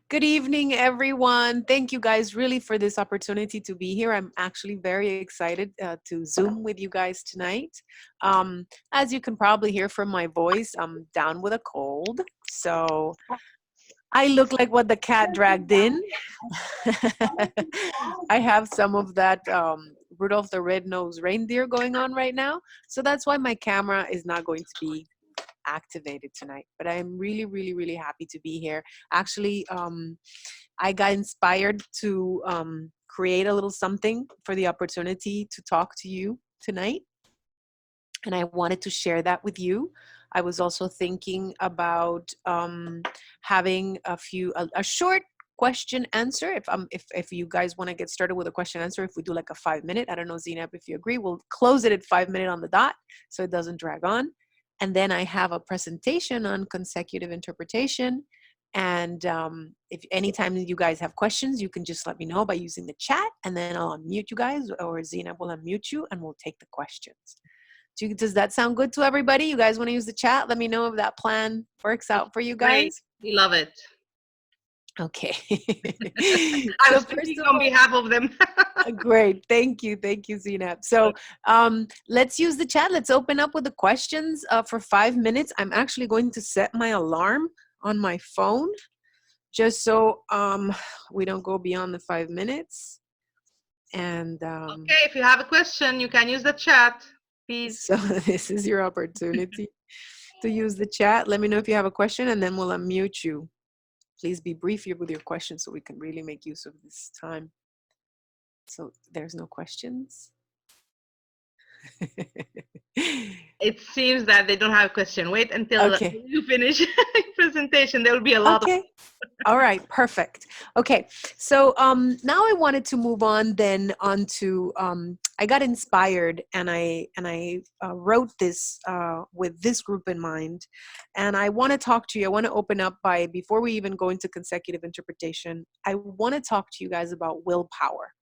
Good evening, everyone. Thank you guys really for this opportunity to be here. I'm actually very excited to Zoom with you guys tonight. As you can probably hear from my voice, I'm down with a cold. So I look like what the cat dragged in. I have some of that Rudolph the Red-Nosed Reindeer going on right now. So that's why my camera is not going to be activated tonight. But I'm really, really, really happy to be here. Actually, I got inspired to create a little something for the opportunity to talk to you tonight. And I wanted to share that with you. I was also thinking about having a short question answer. If you guys want to get started with a question answer, if we do like a 5 minute, I don't know, Zinab, if you agree, we'll close it at 5 minutes on the dot so it doesn't drag on. And then I have a presentation on consecutive interpretation. And if anytime you guys have questions, you can just let me know by using the chat, and then I'll unmute you guys, or Zina will unmute you, and we'll take the questions. Does that sound good to everybody? You guys want to use the chat? Let me know if that plan works out for you guys. Great. We love it. Okay. I'm speaking on behalf of them. Great. Thank you, Zinab. So let's use the chat. Let's open up with the questions for 5 minutes. I'm actually going to set my alarm on my phone just so we don't go beyond the 5 minutes. And okay, if you have a question, you can use the chat, please. So this is your opportunity to use the chat. Let me know if you have a question, and then we'll unmute you. Please be brief here with your questions so we can really make use of this time. So there's no questions. It seems that they don't have a question. Wait until you finish presentation. There will be a lot of. All right, perfect. Okay, so now I wanted to move on then onto I got inspired, and I wrote this with this group in mind, and I want to talk to you. I want to open up by, before we even go into consecutive interpretation, I want to talk to you guys about willpower,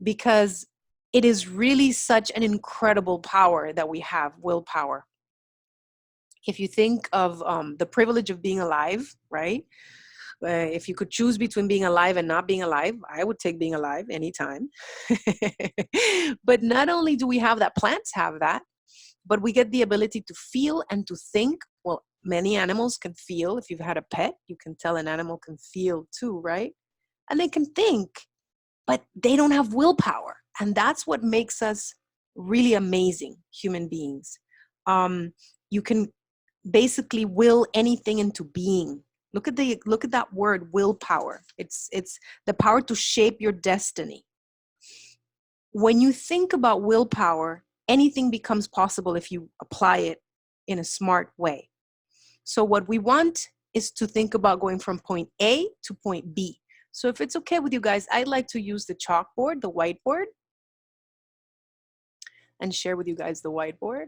because it is really such an incredible power that we have, willpower. If you think of the privilege of being alive, right? If you could choose between being alive and not being alive, I would take being alive anytime. But not only do we have that, plants have that, but we get the ability to feel and to think. Well, many animals can feel. If you've had a pet, you can tell an animal can feel too, right? And they can think, but they don't have willpower. And that's what makes us really amazing human beings. You can basically will anything into being. Look at that word, willpower. It's the power to shape your destiny. When you think about willpower, anything becomes possible if you apply it in a smart way. So what we want is to think about going from point A to point B. So if it's okay with you guys, I'd like to use the chalkboard, the whiteboard, and share with you guys the whiteboard.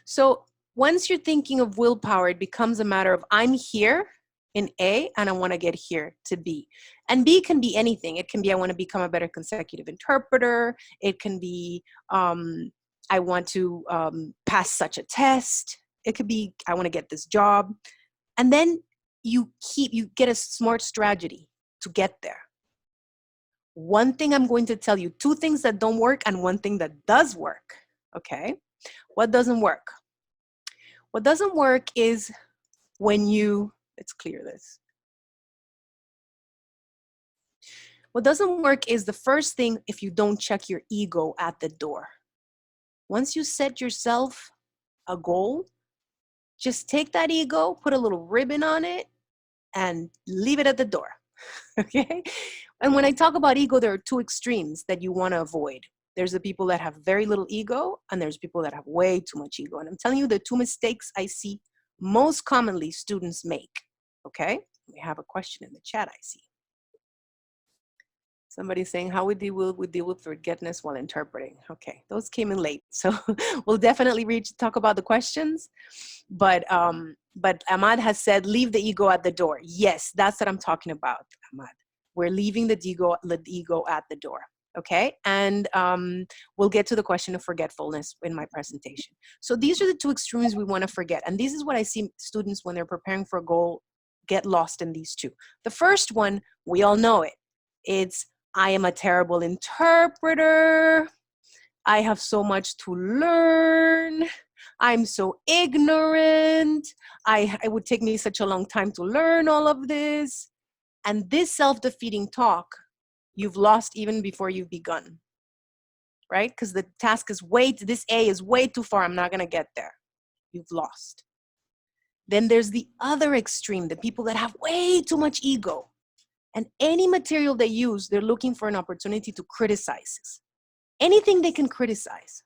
So once you're thinking of willpower, it becomes a matter of, I'm here in A and I want to get here to B. And B can be anything. It can be, I want to become a better consecutive interpreter. It can be, I want to pass such a test. It could be, I want to get this job. And then you get a smart strategy to get there. One thing I'm going to tell you, 2 things that don't work and 1 thing that does work. Okay. What doesn't work? What doesn't work is when you, let's clear this. What doesn't work is the first thing, if you don't check your ego at the door. Once you set yourself a goal, just take that ego, put a little ribbon on it, and leave it at the door. Okay? And when I talk about ego, there are 2 extremes that you want to avoid. There's the people that have very little ego, and there's people that have way too much ego. And I'm telling you the 2 mistakes I see most commonly students make. Okay? We have a question in the chat, I see. Somebody's saying, how would we deal with forgetfulness while interpreting? Okay, those came in late. So we'll definitely talk about the questions. But Ahmad has said, leave the ego at the door. Yes, that's what I'm talking about, Ahmad. We're leaving the ego at the door. Okay, and we'll get to the question of forgetfulness in my presentation. So these are the 2 extremes we want to forget. And this is what I see students when they're preparing for a goal get lost in these two. The first one, we all know it. It's, I am a terrible interpreter. I have so much to learn. I'm so ignorant. It would take me such a long time to learn all of this. And this self-defeating talk, you've lost even before you've begun, right? Because the task is this A is way too far. I'm not going to get there. You've lost. Then there's the other extreme, the people that have way too much ego. And any material they use, they're looking for an opportunity to criticize. Anything they can criticize.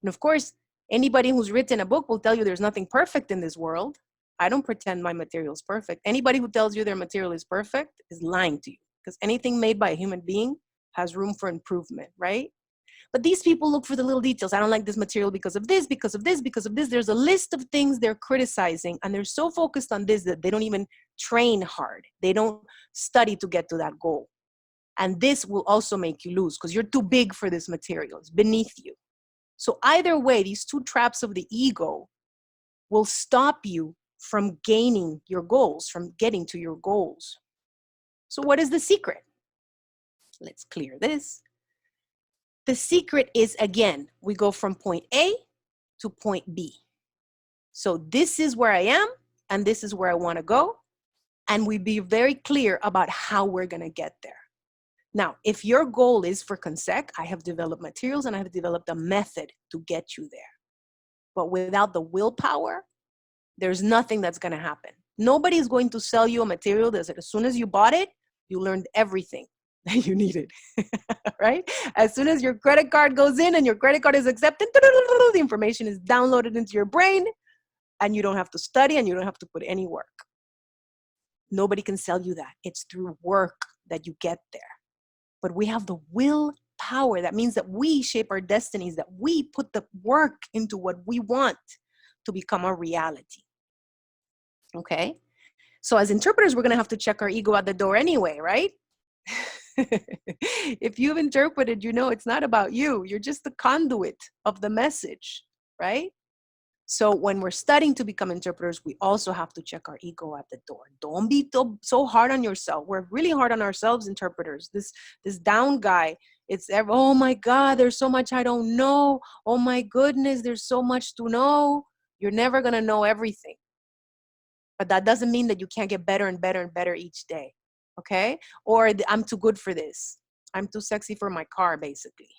And of course, anybody who's written a book will tell you there's nothing perfect in this world. I don't pretend my material is perfect. Anybody who tells you their material is perfect is lying to you, because anything made by a human being has room for improvement, right? But these people look for the little details. I don't like this material because of this, because of this, because of this. There's a list of things they're criticizing, and they're so focused on this that they don't even train hard. They don't study to get to that goal. And this will also make you lose because you're too big for this material. It's beneath you. So either way, these two traps of the ego will stop you from gaining your goals, from getting to your goals. So what is the secret? Let's clear this. The secret is, again, we go from point A to point B. So this is where I am, and this is where I want to go. And we be very clear about how we're going to get there. Now, if your goal is for consec, I have developed materials and I have developed a method to get you there. But without the willpower, there's nothing that's going to happen. Nobody is going to sell you a material that as soon as you bought it, you learned everything that you needed, right? As soon as your credit card goes in and your credit card is accepted, the information is downloaded into your brain and you don't have to study and you don't have to put any work. Nobody can sell you that. It's through work that you get there. But we have the willpower. That means that we shape our destinies, that we put the work into what we want to become a reality. Okay? So as interpreters, we're going to have to check our ego at the door anyway, right? If you've interpreted, you know it's not about you. You're just the conduit of the message, right? So when we're studying to become interpreters, we also have to check our ego at the door. Don't be so hard on yourself. We're really hard on ourselves, interpreters. This down guy, oh my God, there's so much I don't know. Oh my goodness, there's so much to know. You're never going to know everything. But that doesn't mean that you can't get better and better and better each day. Okay? Or I'm too good for this. I'm too sexy for my car, basically.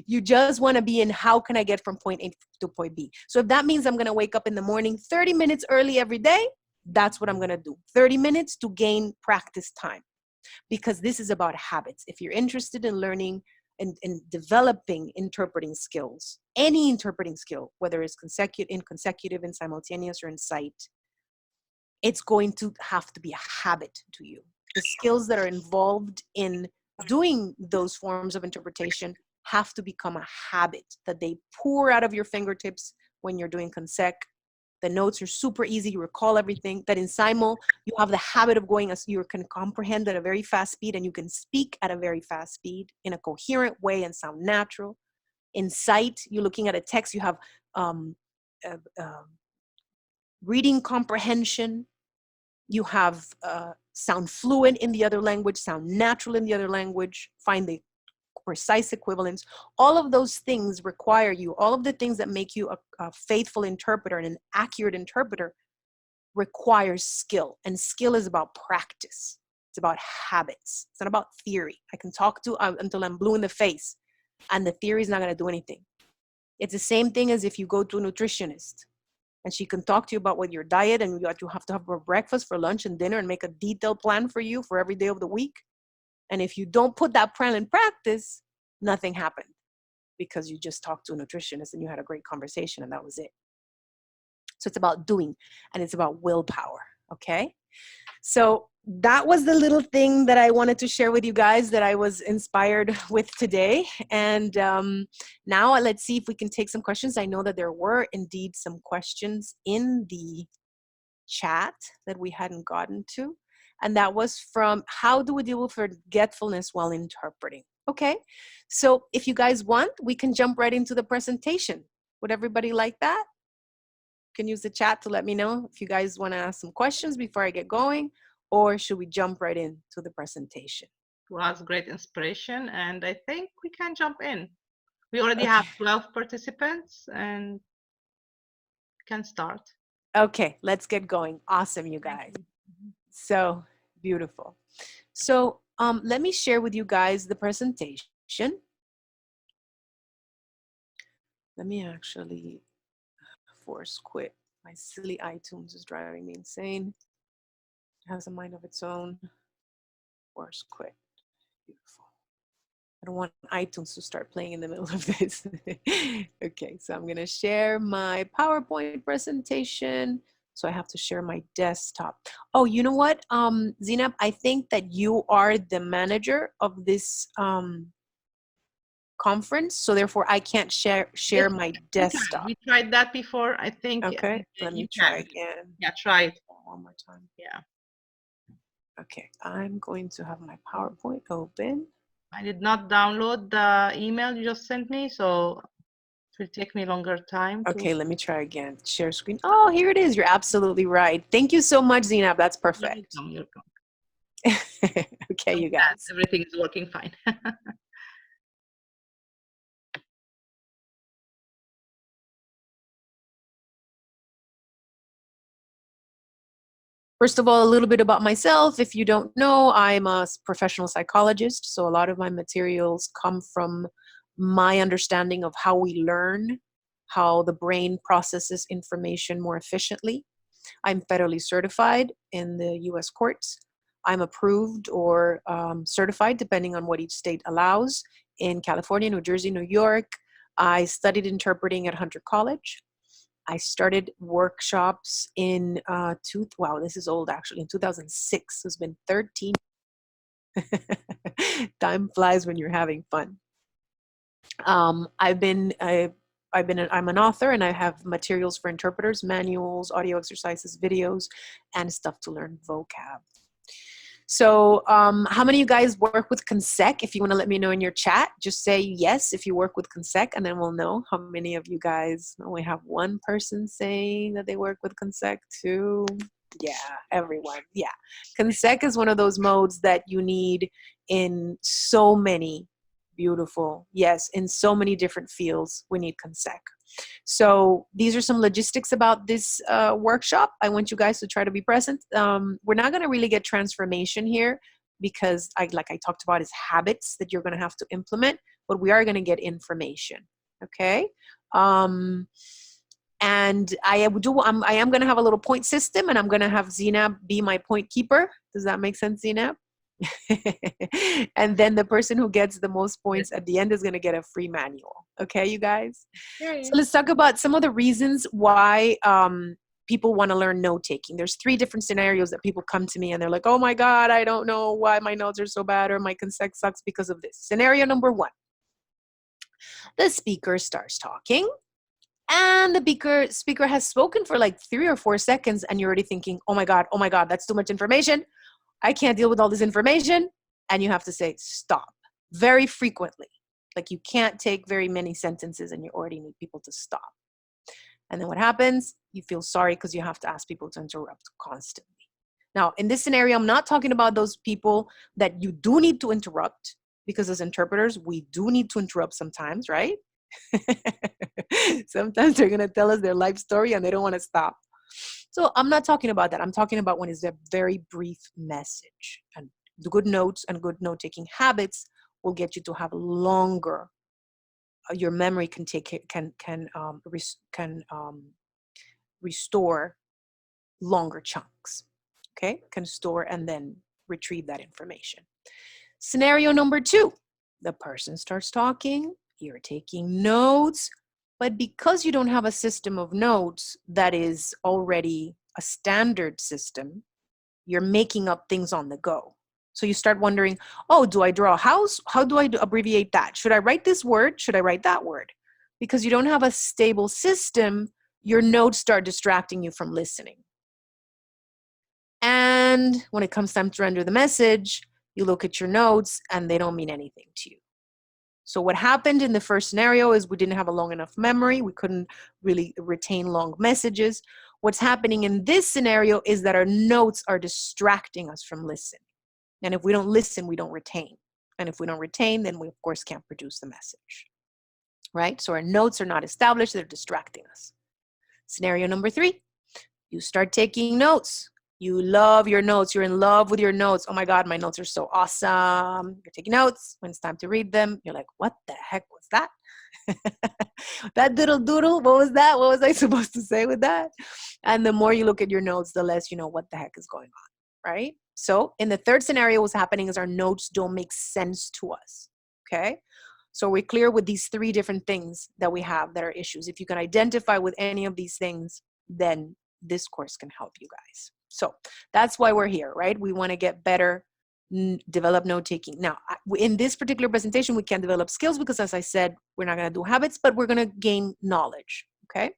You just want to be in how can I get from point A to point B. So if that means I'm going to wake up in the morning 30 minutes early every day, that's what I'm going to do. 30 minutes to gain practice time. Because this is about habits. If you're interested in learning and developing interpreting skills, any interpreting skill, whether it's consecutive, and simultaneous, or in sight, it's going to have to be a habit to you. The skills that are involved in doing those forms of interpretation have to become a habit that they pour out of your fingertips when you're doing consec. The notes are super easy. You recall everything. That in simul, you have the habit of going as you can comprehend at a very fast speed, and you can speak at a very fast speed in a coherent way and sound natural. In sight, you're looking at a text. You have reading comprehension. You have sound fluent in the other language, sound natural in the other language, find the precise equivalence. All of those things require you, all of the things that make you a faithful interpreter and an accurate interpreter requires skill. And skill is about practice. It's about habits. It's not about theory. I can talk to until I'm blue in the face, and the theory is not going to do anything. It's the same thing as if you go to a nutritionist and she can talk to you about what your diet and you have to have for breakfast, for lunch, and dinner, and make a detailed plan for you for every day of the week. And if you don't put that plan in practice, nothing happened because you just talked to a nutritionist and you had a great conversation and that was it. So it's about doing, and it's about willpower, okay? So that was the little thing that I wanted to share with you guys that I was inspired with today. And now let's see if we can take some questions. I know that there were indeed some questions in the chat that we hadn't gotten to. And that was from, how do we deal with forgetfulness while interpreting? Okay, so if you guys want, we can jump right into the presentation. Would everybody like that? can use the chat to let me know if you guys want to ask some questions before I get going, or should we jump right into the presentation? Was great inspiration, and I think we can jump in. We already Okay. have 12 participants and can start. Okay, let's get going. Awesome, you guys. So beautiful. So let me share with you guys the presentation. Let me actually force quit. My silly iTunes is driving me insane. It has a mind of its own. Force quit. Beautiful. I don't want iTunes to start playing in the middle of this. Okay, so I'm gonna share my PowerPoint presentation. So I have to share my desktop. Oh, you know what, Zinab, I think that you are the manager of this conference, so therefore I can't share Yes, my you desktop. can. We tried that before. I think Okay, let you me try can. again. Yeah, try it. One more time. Yeah. Okay, I'm going to have my PowerPoint open. I did not download the email you just sent me, so it will take me longer time. Okay, let me try again. Share screen. Oh, here it is. You're absolutely right. Thank you so much, Zinab. That's perfect. You're welcome. Okay, you guys. Everything is working fine. First of all, a little bit about myself. If you don't know, I'm a professional psychologist. So a lot of my materials come from my understanding of how we learn, how the brain processes information more efficiently. I'm federally certified in the US courts. I'm approved or certified, depending on what each state allows, in California, New Jersey, New York. I studied interpreting at Hunter College. I started workshops in, wow, this is old actually, in 2006. So it's been 13. Time flies when you're having fun. I'm an author, and I have materials for interpreters, manuals, audio exercises, videos, and stuff to learn vocab. So how many of you guys work with Consec? If you want to let me know in your chat, just say yes if you work with Consec, and then we'll know how many of you guys. We have one person saying that they work with Consec. Two. Yeah, everyone. Yeah. Consec is one of those modes that you need in so many beautiful, yes, in so many different fields, we need Consec. So these are some logistics about this workshop. I want you guys to try to be present. We're not going to really get transformation here because like I talked about is habits that you're going to have to implement, but we are going to get information. Okay. And I am going to have a little point system, and I'm going to have Zinab be my point keeper. Does that make sense, Zinab? And then the person who gets the most points at the end is going to get a free manual. Okay, you guys? Okay. So let's talk about some of the reasons why people want to learn note taking. There's 3 different scenarios that people come to me and they're like, oh my God, I don't know why my notes are so bad, or my Consec sucks because of this. Scenario number 1. The speaker starts talking, and the speaker has spoken for like 3 or 4 seconds, and you're already thinking, oh my God, that's too much information. I can't deal with all this information. And you have to say, stop, very frequently. Like you can't take very many sentences and you already need people to stop. And then what happens? You feel sorry because you have to ask people to interrupt constantly. Now, in this scenario, I'm not talking about those people that you do need to interrupt, because as interpreters, we do need to interrupt sometimes, right? Sometimes they're going to tell us their life story and they don't want to stop. So I'm not talking about that. I'm talking about when it's a very brief message. And the good notes and good note-taking habits will get you to have longer. Your memory can restore longer chunks. Okay, can store and then retrieve that information. Scenario number 2: the person starts talking. You're taking notes, but because you don't have a system of notes that is already a standard system, you're making up things on the go. So you start wondering, oh, do I draw a house? How do I abbreviate that? Should I write this word? Should I write that word? Because you don't have a stable system, your notes start distracting you from listening. And when it comes time to render the message, you look at your notes and they don't mean anything to you. So what happened in the first scenario is we didn't have a long enough memory. We couldn't really retain long messages. What's happening in this scenario is that our notes are distracting us from listening. And if we don't listen, we don't retain. And if we don't retain, then we, of course, can't produce the message. Right? So our notes are not established. They're distracting us. Scenario number 3, you start taking notes. You love your notes. You're in love with your notes. Oh my God, my notes are so awesome. You're taking notes. When it's time to read them, you're like, what the heck was that? That doodle, what was that? What was I supposed to say with that? And the more you look at your notes, the less you know what the heck is going on, right? So in the third scenario, what's happening is our notes don't make sense to us, okay? So we're clear with these 3 different things that we have that are issues. If you can identify with any of these things, then this course can help you guys. So that's why we're here, right? We want to get better, develop note-taking. Now, in this particular presentation, we can't develop skills because, as I said, we're not going to do habits, but we're going to gain knowledge, okay?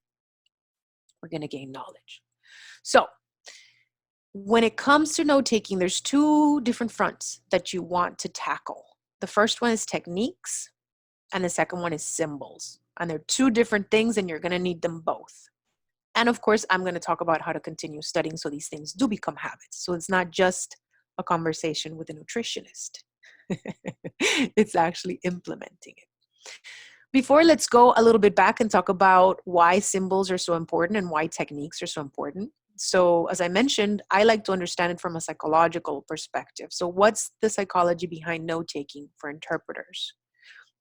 We're going to gain knowledge. So when it comes to note-taking, there's 2 different fronts that you want to tackle. The first one is techniques, and the second one is symbols. And they're 2 different things, and you're going to need them both. And of course, I'm going to talk about how to continue studying so these things do become habits. So it's not just a conversation with a nutritionist. It's actually implementing it. Before, let's go a little bit back and talk about why symbols are so important and why techniques are so important. So as I mentioned, I like to understand it from a psychological perspective. So what's the psychology behind note-taking for interpreters?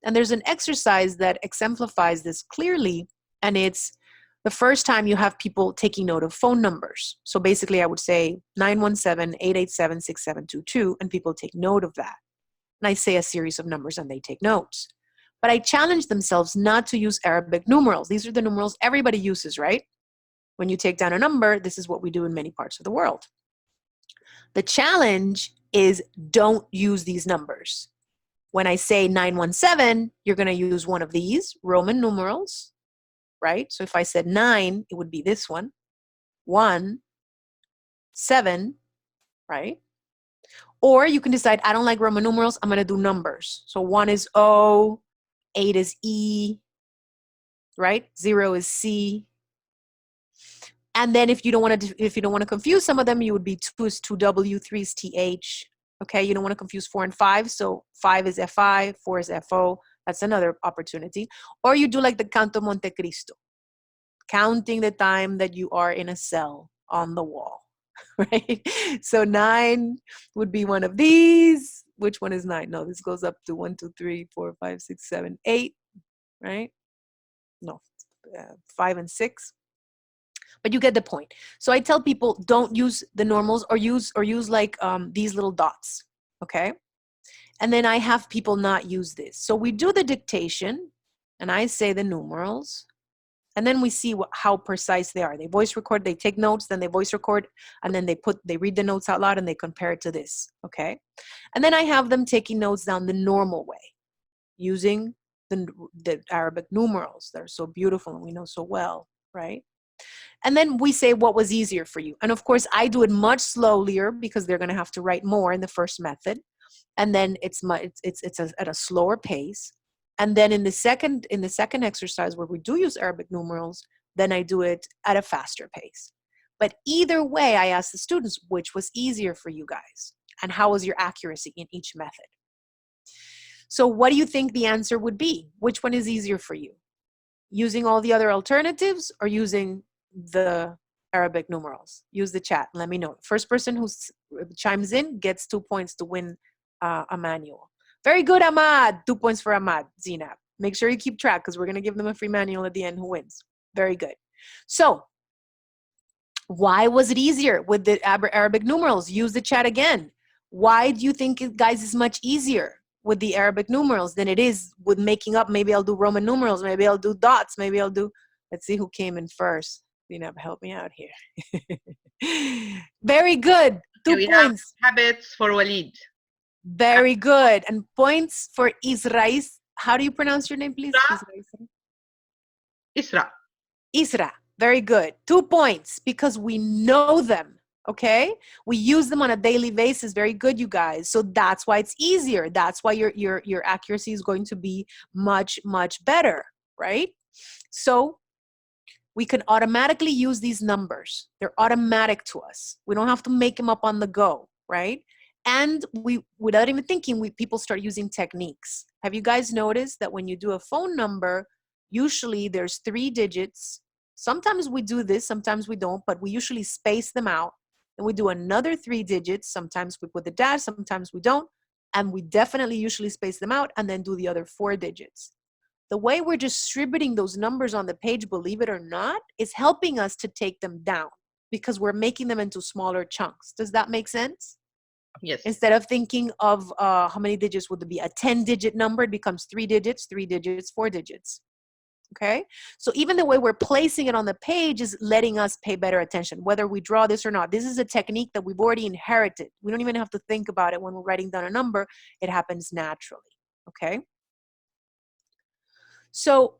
And there's an exercise that exemplifies this clearly, and it's the first time you have people taking note of phone numbers. So basically, I would say 917-887-6722, and people take note of that. And I say a series of numbers, and they take notes. But I challenge themselves not to use Arabic numerals. These are the numerals everybody uses, right? When you take down a number, this is what we do in many parts of the world. The challenge is don't use these numbers. When I say 917, you're going to use one of these Roman numerals, right? So if I said 9, it would be this one. 1, 7, right? Or you can decide, I don't like Roman numerals, I'm going to do numbers. So 1 is O, 8 is E, right? 0 is C. And then if you don't want to confuse some of them, you would be 2 is 2W, 3 is TH. Okay, you don't want to confuse 4 and 5. So 5 is FI, 4 is FO. That's another opportunity. Or you do like the Canto Monte Cristo, counting the time that you are in a cell on the wall, right? So 9 would be one of these. Which one is 9? No, this goes up to 1, 2, 3, 4, 5, 6, 7, 8, right? No, 5 and 6. But you get the point. So I tell people don't use the normals or use like these little dots, okay? And then I have people not use this. So we do the dictation, and I say the numerals, and then we see how precise they are. They voice record, they take notes, then they voice record, and then they read the notes out loud and they compare it to this, okay? And then I have them taking notes down the normal way, using the Arabic numerals that are so beautiful and we know so well, right? And then we say what was easier for you. And of course, I do it much slower because they're going to have to write more in the first method. And then it's at a slower pace. And then in the second exercise where we do use Arabic numerals, then I do it at a faster pace. But either way, I ask the students, which was easier for you guys? And how was your accuracy in each method? So what do you think the answer would be? Which one is easier for you? Using all the other alternatives or using the Arabic numerals? Use the chat. Let me know. First person who chimes in gets 2 points to win a manual. Very good, Ahmad. 2 points for Ahmad, Zinab. Make sure you keep track because we're going to give them a free manual at the end who wins. Very good. So why was it easier with the Arabic numerals? Use the chat again. Why do you think it, guys, is much easier with the Arabic numerals than it is with making up? Maybe I'll do Roman numerals. Maybe I'll do dots. Maybe I'll do, let's see who came in first. Zinab, help me out here. Very good. 2 points. Habits for Walid. Very good. And points for Israel. How do you pronounce your name, please? Isra. Isra. Very good. 2 points because we know them. Okay, we use them on a daily basis. Very good, you guys. So that's why it's easier. That's why your accuracy is going to be much, much better, right? So we can automatically use these numbers. They're automatic to us. We don't have to make them up on the go, right? And we, without even thinking, people start using techniques. Have you guys noticed that when you do a phone number, usually there's 3 digits. Sometimes we do this, sometimes we don't, but we usually space them out. And we do another 3 digits. Sometimes we put the dash, sometimes we don't. And we definitely usually space them out and then do the other 4 digits. The way we're distributing those numbers on the page, believe it or not, is helping us to take them down because we're making them into smaller chunks. Does that make sense? Yes. Instead of thinking of how many digits would it be? A 10-digit number, it becomes 3 digits, 4 digits. Okay? So even the way we're placing it on the page is letting us pay better attention, whether we draw this or not. This is a technique that we've already inherited. We don't even have to think about it when we're writing down a number. It happens naturally. Okay? So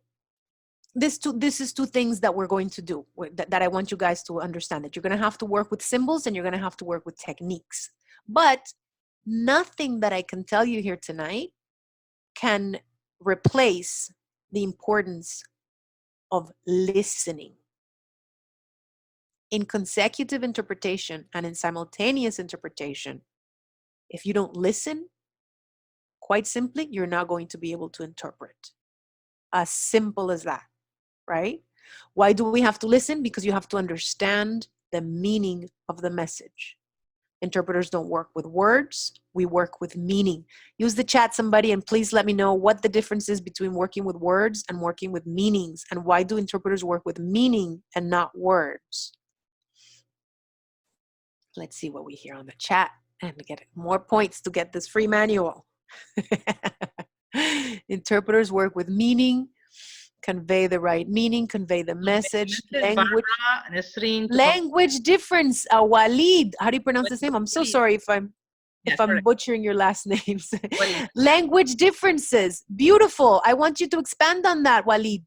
this is 2 things that we're going to do that I want you guys to understand, that you're going to have to work with symbols and you're going to have to work with techniques. But nothing that I can tell you here tonight can replace the importance of listening. In consecutive interpretation and in simultaneous interpretation, if you don't listen, quite simply, you're not going to be able to interpret. As simple as that, right? Why do we have to listen? Because you have to understand the meaning of the message. Interpreters don't work with words, we work with meaning. Use the chat, somebody, and please let me know what the difference is between working with words and working with meanings, and why do interpreters work with meaning and not words? Let's see what we hear on the chat and get more points to get this free manual. Interpreters work with meaning, convey the right meaning, convey the message, language difference. Walid, how do you pronounce this name? I'm so sorry if I'm butchering your last names. Language differences. Beautiful. I want you to expand on that, Walid.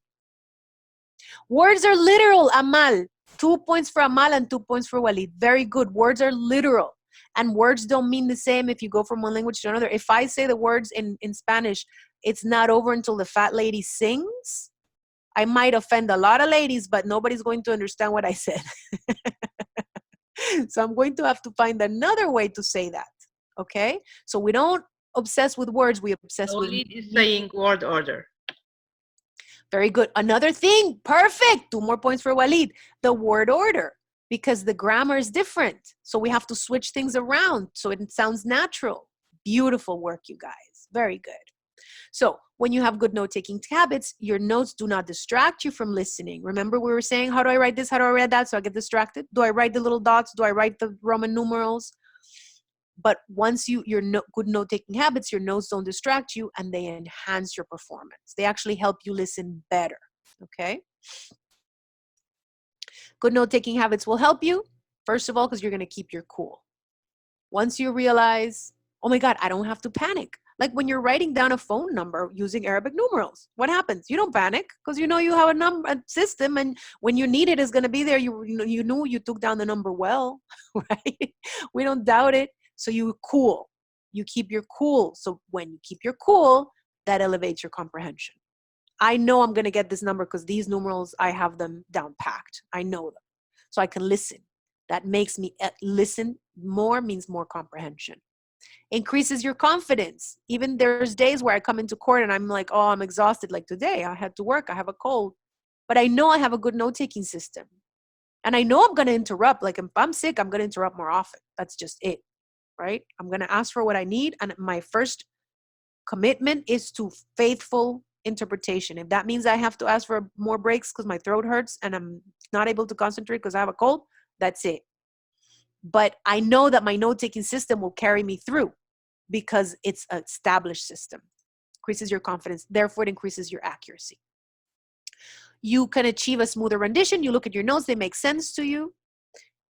Words are literal, Amal. 2 points for Amal and 2 points for Walid. Very good. Words are literal. And words don't mean the same if you go from one language to another. If I say the words in Spanish, it's not over until the fat lady sings. I might offend a lot of ladies, but nobody's going to understand what I said. So I'm going to have to find another way to say that. Okay? So we don't obsess with words, we obsess with meaning. Is saying word order. Very good. Another thing, perfect. 2 more points for Walid. The word order, because the grammar is different. So we have to switch things around so it sounds natural. Beautiful work, you guys. Very good. So when you have good note-taking habits, your notes do not distract you from listening. Remember we were saying, how do I write this? How do I write that? So I get distracted. Do I write the little dots? Do I write the Roman numerals? But once your good note-taking habits, your notes don't distract you and they enhance your performance. They actually help you listen better, okay? Good note-taking habits will help you, first of all, because you're going to keep your cool. Once you realize, oh my God, I don't have to panic. Like when you're writing down a phone number using Arabic numerals, what happens? You don't panic because you know you have a system, and when you need it, it's going to be there. You knew you took down the number well, right? We don't doubt it. So you cool. You keep your cool. So when you keep your cool, that elevates your comprehension. I know I'm going to get this number because these numerals, I have them down packed. I know them. So I can listen. That makes me listen more, means more comprehension. Increases your confidence. Even there's days where I come into court and I'm like, oh, I'm exhausted. Like today, I had to work. I have a cold. But I know I have a good note-taking system. And I know I'm going to interrupt. Like if I'm sick, I'm going to interrupt more often. That's just it, right? I'm going to ask for what I need. And my first commitment is to faithful interpretation. If that means I have to ask for more breaks because my throat hurts and I'm not able to concentrate because I have a cold, that's it. But I know that my note-taking system will carry me through because it's an established system. Increases your confidence, therefore it increases your accuracy. You can achieve a smoother rendition. You look at your notes, they make sense to you.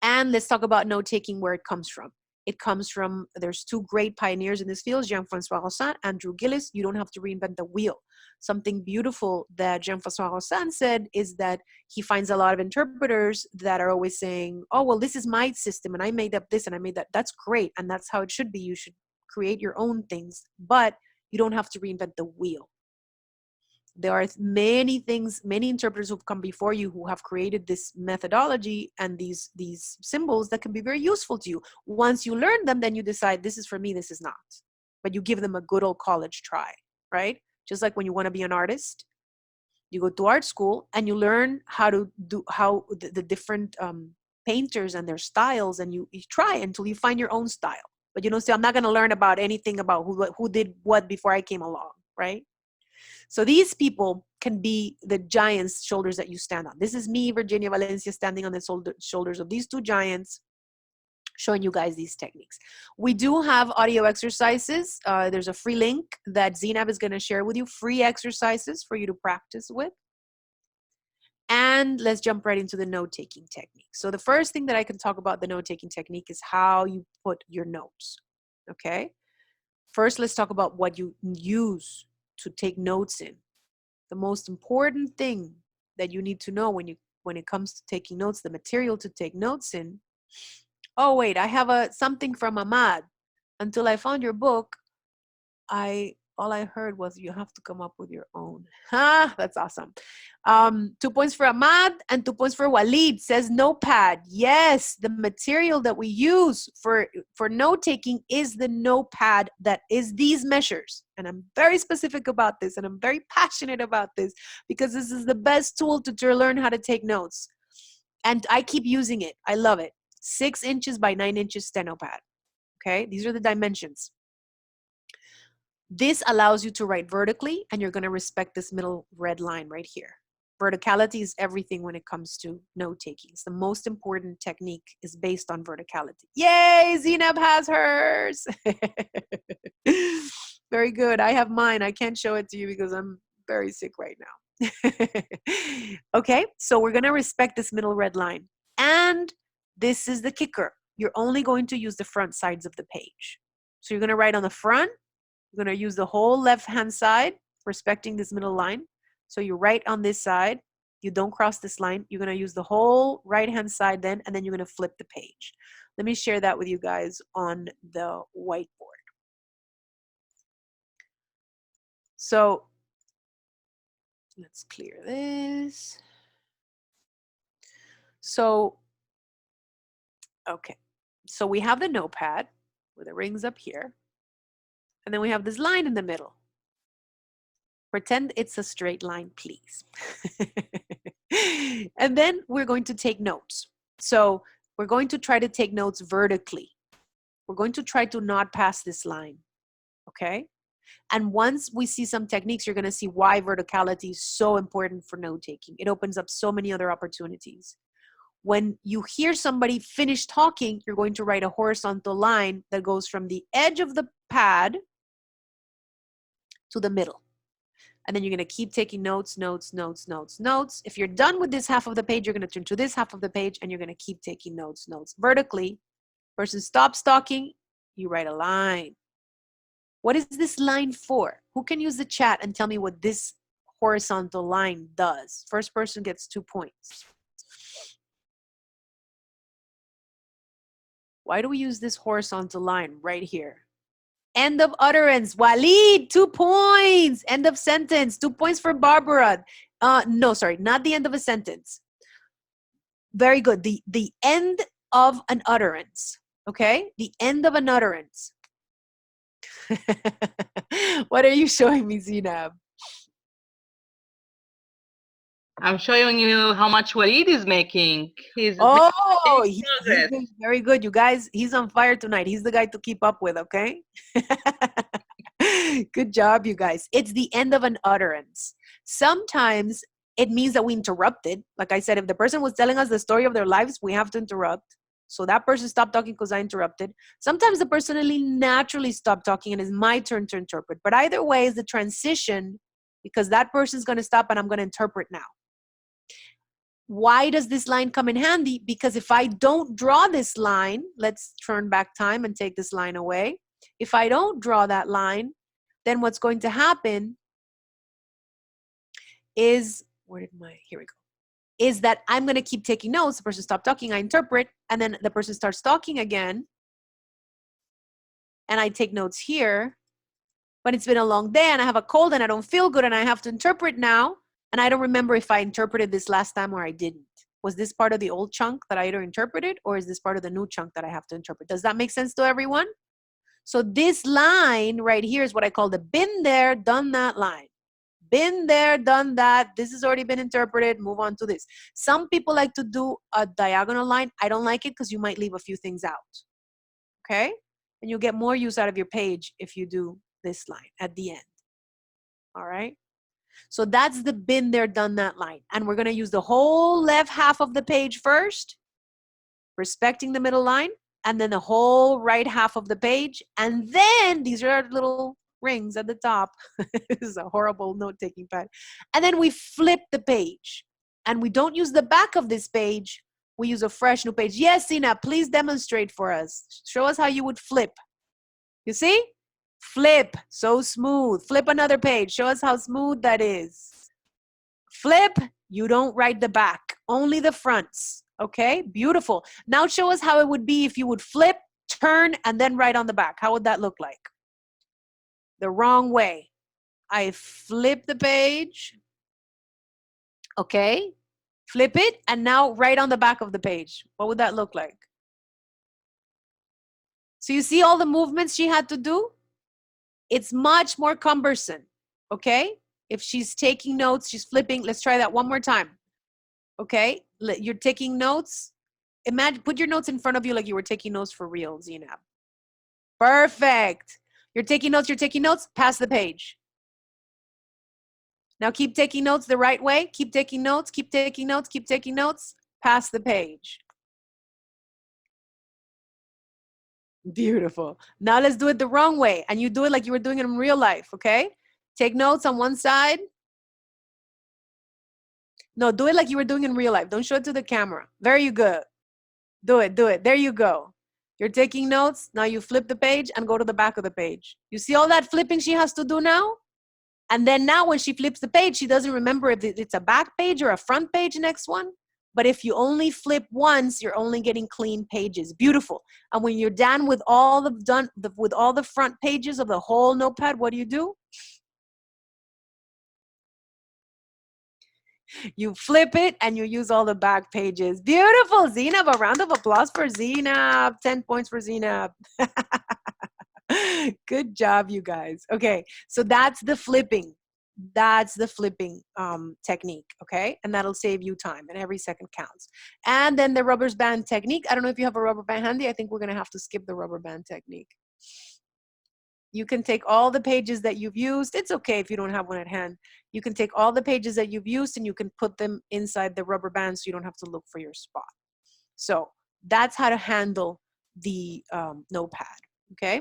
And let's talk about note-taking, where it comes from. It comes from, there's 2 great pioneers in this field, Jean-Francois Rossin, Andrew Gillis. You don't have to reinvent the wheel. something beautiful that Jean-François Rossan said is that he finds a lot of interpreters that are always saying, oh, well, this is my system and I made up this and I made that. That's great. And that's how it should be. You should create your own things, but you don't have to reinvent the wheel. There are many things, many interpreters who've come before you who have created this methodology and these symbols that can be very useful to you. Once you learn them, then you decide, this is for me, this is not. But you give them a good old college try, right? Just like when you want to be an artist, you go to art school and you learn how to do, the different painters and their styles, and you try until you find your own style. But you don't say, I'm not going to learn about anything about who did what before I came along, right? So these people can be the giants' shoulders that you stand on. This is me, Virginia Valencia, standing on the shoulders of these two giants, showing you guys these techniques. We do have audio exercises. There's a free link that Zinab is going to share with you, free exercises for you to practice with. And let's jump right into the note-taking technique. So the first thing that I can talk about the note-taking technique is how you put your notes, okay? First, let's talk about what you use to take notes in. The most important thing that you need to know when it comes to taking notes, the material to take notes in. Oh wait, I have something from Ahmad. Until I found your book, all I heard was you have to come up with your own. That's awesome. 2 points for Ahmad and 2 points for Walid. Says notepad. Yes, the material that we use for note-taking is the notepad that is these measures. And I'm very specific about this, and I'm very passionate about this because this is the best tool to learn how to take notes. And I keep using it. I love it. 6 inches by 9 inches steno pad. Okay, these are the dimensions. This allows you to write vertically, and you're going to respect this middle red line right here. Verticality is everything when it comes to note-taking. It's the most important technique is based on verticality. Yay, Zinab has hers. Very good. I have mine. I can't show it to you because I'm very sick right now. Okay, so we're going to respect this middle red line. And this is the kicker. You're only going to use the front sides of the page. So you're going to write on the front. You're going to use the whole left-hand side, respecting this middle line. So you write on this side. You don't cross this line. You're going to use the whole right-hand side then, and then you're going to flip the page. Let me share that with you guys on the whiteboard. So let's clear this. So, okay. So we have the notepad with the rings up here. And then we have this line in the middle. Pretend it's a straight line, please. And then we're going to take notes. So we're going to try to take notes vertically. We're going to try to not pass this line, okay? And once we see some techniques, you're going to see why verticality is so important for note-taking. It opens up so many other opportunities. When you hear somebody finish talking, you're going to write a horizontal line that goes from the edge of the pad to the middle. And then you're going to keep taking notes, notes, notes, notes, notes. If you're done with this half of the page, you're going to turn to this half of the page and you're going to keep taking notes, notes. Vertically, person stops talking, you write a line. What is this line for? Who can use the chat and tell me what this horizontal line does? First person gets 2 points. Why do we use this horizontal line right here? End of utterance. Walid, 2 points. End of sentence. 2 points for Barbara. No, sorry, not the end of a sentence. Very good. The end of an utterance. Okay? The end of an utterance. What are you showing me, Zinab? I'm showing you how much Walid is making. He's very good. You guys, he's on fire tonight. He's the guy to keep up with, okay? Good job, you guys. It's the end of an utterance. Sometimes it means that we interrupted. Like I said, if the person was telling us the story of their lives, we have to interrupt. So that person stopped talking because I interrupted. Sometimes the person naturally stopped talking and it's my turn to interpret. But either way is the transition because that person's going to stop and I'm going to interpret now. Why does this line come in handy? Because if I don't draw this line, let's turn back time and take this line away. If I don't draw that line, then what's going to happen is, here we go, is that I'm going to keep taking notes. The person stopped talking, I interpret, and then the person starts talking again, and I take notes here. But it's been a long day and I have a cold and I don't feel good and I have to interpret now, and I don't remember if I interpreted this last time or I didn't. Was this part of the old chunk that I either interpreted, or is this part of the new chunk that I have to interpret? Does that make sense to everyone? So this line right here is what I call the been there, done that line. Been there, done that. This has already been interpreted. Move on to this. Some people like to do a diagonal line. I don't like it because you might leave a few things out. Okay? And you'll get more use out of your page if you do this line at the end. All right? So that's the been there, done that line. And we're going to use the whole left half of the page first, respecting the middle line, and then the whole right half of the page. And then these are our little rings at the top. This is a horrible note-taking pad. And then we flip the page. And we don't use the back of this page. We use a fresh new page. Yes, Sina, please demonstrate for us. Show us how you would flip. You see? Flip, so smooth. Flip another page. Show us how smooth that is. Flip, you don't write the back, only the fronts. Okay, beautiful. Now show us how it would be if you would flip, turn, and then write on the back. How would that look like? The wrong way. I flip the page. Okay, flip it, and now write on the back of the page. What would that look like? So you see all the movements she had to do? It's much more cumbersome, okay? If she's taking notes, she's flipping. Let's try that one more time, okay? You're taking notes. Imagine, put your notes in front of you like you were taking notes for real, Zinab. Perfect. You're taking notes, pass the page. Now keep taking notes the right way. Keep taking notes, keep taking notes, keep taking notes, pass the page. Beautiful. Now let's do it the wrong way. And you do it like you were doing it in real life, okay? Take notes on one side. No, do it like you were doing in real life. Don't show it to the camera. Very good. Do it, do it. There you go. You're taking notes. Now you flip the page and go to the back of the page. You see all that flipping she has to do now? And then now when she flips the page, she doesn't remember if it's a back page or a front page next one. But if you only flip once, you're only getting clean pages. Beautiful. And when you're done with all the front pages of the whole notepad, what do? You flip it and you use all the back pages. Beautiful, Zinab. A round of applause for Zinab. 10 points for Zinab. Good job, you guys. Okay, so that's the flipping. That's the flipping technique, okay? And that'll save you time, and every second counts. And then the rubber band technique. I don't know if you have a rubber band handy. I think we're going to have to skip the rubber band technique. You can take all the pages that you've used. It's okay if you don't have one at hand. You can take all the pages that you've used and you can put them inside the rubber band so you don't have to look for your spot. So that's how to handle the notepad. Okay,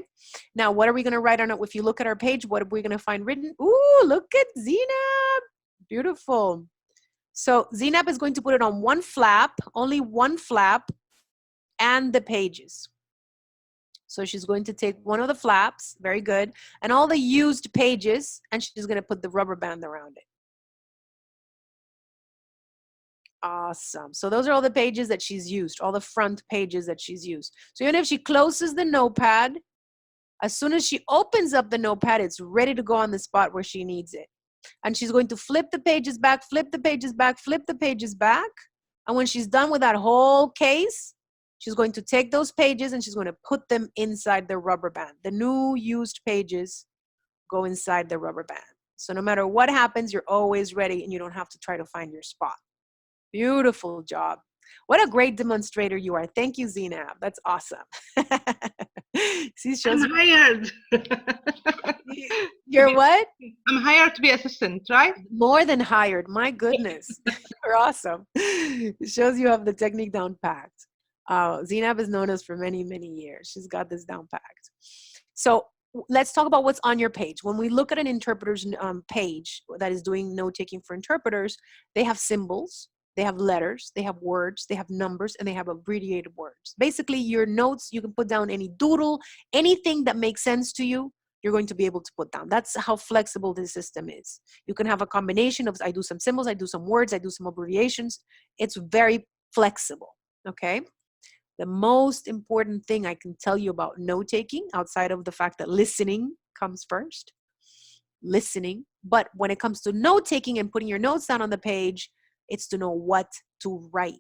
now what are we going to write on it? If you look at our page, what are we going to find written? Ooh, look at Zinab. Beautiful. So Zinab is going to put it on one flap, only one flap, and the pages. So she's going to take one of the flaps, very good, and all the used pages, and she's going to put the rubber band around it. Awesome. So those are all the pages that she's used, all the front pages that she's used. So even if she closes the notepad, as soon as she opens up the notepad, it's ready to go on the spot where she needs it. And she's going to flip the pages back, flip the pages back, flip the pages back. And when she's done with that whole case, she's going to take those pages and she's going to put them inside the rubber band. The new used pages go inside the rubber band. So no matter what happens, you're always ready and you don't have to try to find your spot. Beautiful job. What a great demonstrator you are. Thank you, Zinab. That's awesome. See, shows I'm hired. You're what? I'm hired to be assistant, right? More than hired. My goodness. You're awesome. It shows you have the technique down packed. Zinab is known as for many, many years. She's got this down packed. So let's talk about what's on your page. When we look at an interpreter's page that is doing note-taking for interpreters, they have symbols, they have letters, they have words, they have numbers, and they have abbreviated words. Basically, your notes, you can put down any doodle, anything that makes sense to you. you're going to be able to put down. That's how flexible this system is. You can have a combination of I do some symbols, I do some words, I do some abbreviations. It's very flexible, okay? The most important thing I can tell you about note-taking, outside of the fact that listening comes first, listening, but when it comes to note-taking and putting your notes down on the page, it's to know what to write.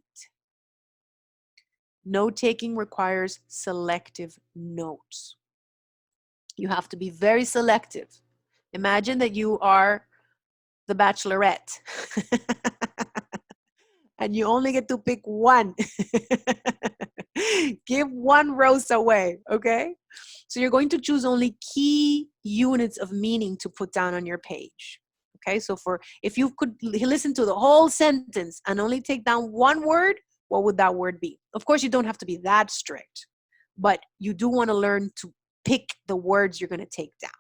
Note-taking requires selective notes. You have to be very selective. Imagine that you are the Bachelorette and you only get to pick one. Give one rose away, okay? So you're going to choose only key units of meaning to put down on your page. Okay, so if you could listen to the whole sentence and only take down one word, what would that word be? Of course, you don't have to be that strict, but you do want to learn to pick the words you're going to take down.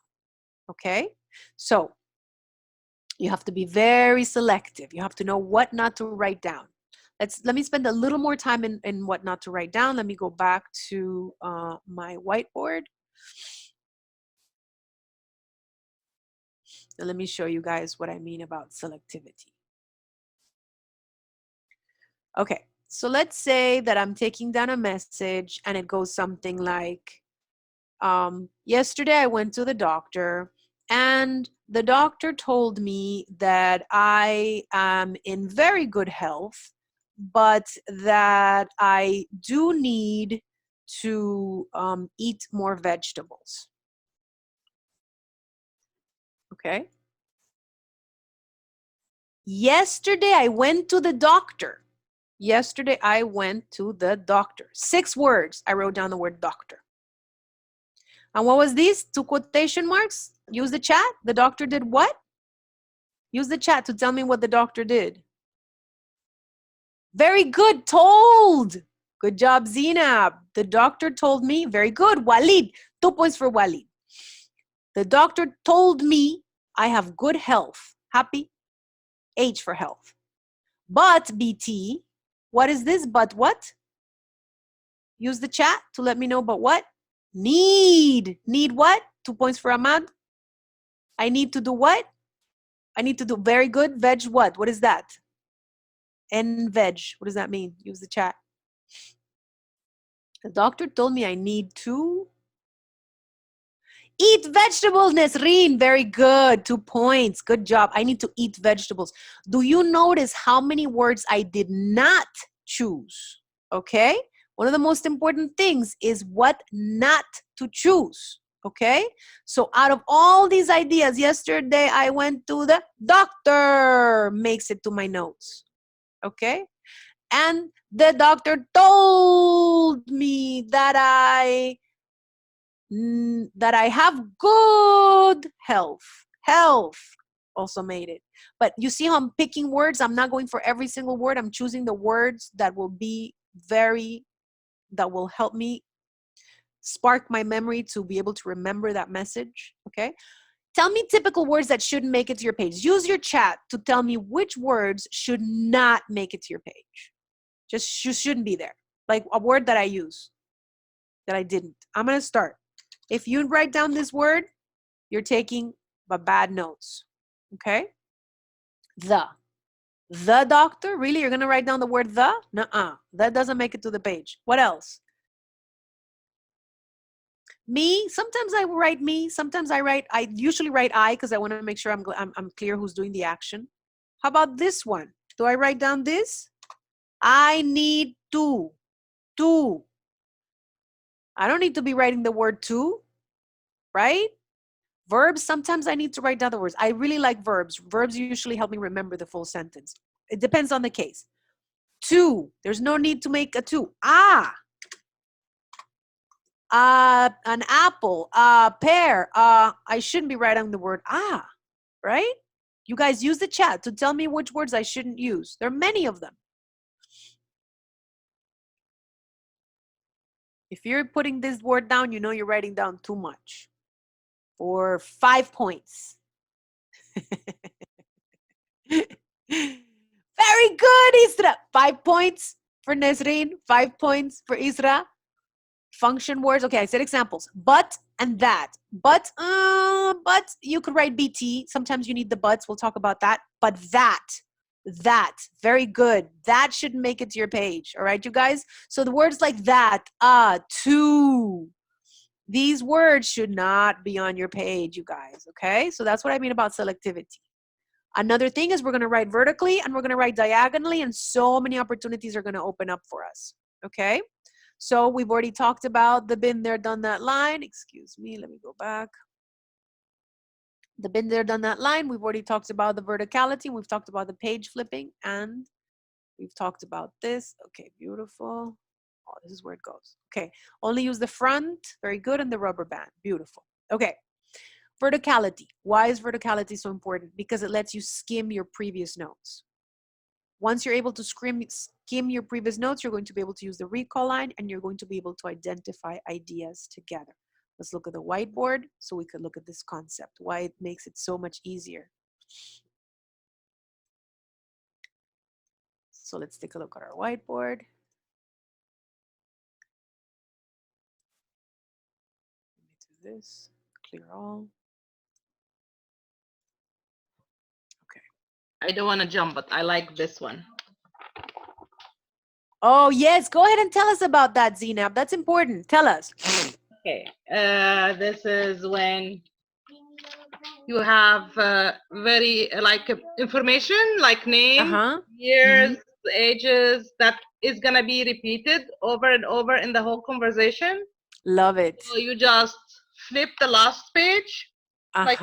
Okay, so you have to be very selective. You have to know what not to write down. Let me spend a little more time in what not to write down. Let me go back to my whiteboard. And let me show you guys what I mean about selectivity. Okay, so let's say that I'm taking down a message and it goes something like, yesterday I went to the doctor and the doctor told me that I am in very good health, but that I do need to eat more vegetables. Okay. Yesterday I went to the doctor. Yesterday I went to the doctor. 6 words. I wrote down the word doctor. And what was these? 2 quotation marks? Use the chat. The doctor did what? Use the chat to tell me what the doctor did. Very good. Told. Good job, Zina. The doctor told me. Very good. Walid. 2 points for Walid. The doctor told me I have good health. Happy? H for health. But, BT, what is this? But what? Use the chat to let me know but what? Need. Need what? 2 points for Ahmad. I need to do what? I need to do very good. Veg what? What is that? And veg. What does that mean? Use the chat. The doctor told me I need to eat vegetables, Nesreen. Very good. 2 points. Good job. I need to eat vegetables. Do you notice how many words I did not choose? Okay. One of the most important things is what not to choose. Okay. So out of all these ideas, yesterday I went to the doctor, makes it to my notes. Okay. And the doctor told me that I have good health. Health also made it. But you see how I'm picking words? I'm not going for every single word. I'm choosing the words that will help me spark my memory to be able to remember that message. Okay. Tell me typical words that shouldn't make it to your page. Use your chat to tell me which words should not make it to your page. Just shouldn't be there. Like a word that I use that I didn't. I'm going to start. If you write down this word, you're taking bad notes. Okay? The doctor? Really? You're going to write down the word the? Nuh-uh. That doesn't make it to the page. What else? Me? Sometimes I write me. Sometimes I usually write I because I want to make sure I'm clear who's doing the action. How about this one? Do I write down this? I need to. To. I don't need to be writing the word to, right? Verbs, sometimes I need to write down the words. I really like verbs. Verbs usually help me remember the full sentence. It depends on the case. To, there's no need to make a to. An apple, a pear. I shouldn't be writing the word right? You guys use the chat to tell me which words I shouldn't use. There are many of them. If you're putting this word down, you know you're writing down too much. Or 5 points. Very good, Isra. 5 points for Nesreen. 5 points for Isra. Function words. Okay, I said examples. But and that. But you could write BT. Sometimes you need the buts. We'll talk about that. But that. Very good. That should make it to your page. All right, you guys? So the words like that, to, these words should not be on your page, you guys. Okay? So that's what I mean about selectivity. Another thing is we're going to write vertically and we're going to write diagonally, and so many opportunities are going to open up for us. Okay? So we've already talked about the been there, done that line. Excuse me, let me go back. The been there, done that line. We've already talked about the verticality. We've talked about the page flipping, and we've talked about this. Okay, beautiful. Oh, this is where it goes. Okay, only use the front. Very good. And the rubber band. Beautiful. Okay, verticality. Why is verticality so important? Because it lets you skim your previous notes. Once you're able to skim your previous notes, you're going to be able to use the recall line, and you're going to be able to identify ideas together. Let's look at the whiteboard so we could look at this concept, why it makes it so much easier. So let's take a look at our whiteboard. Let me do this, clear all. Okay. I don't want to jump, but I like this one. Oh, yes. Go ahead and tell us about that, Zinab. That's important. Tell us. Okay. This is when you have very information like name, years, ages, that is going to be repeated over and over in the whole conversation. Love it. So you just flip the last page. Like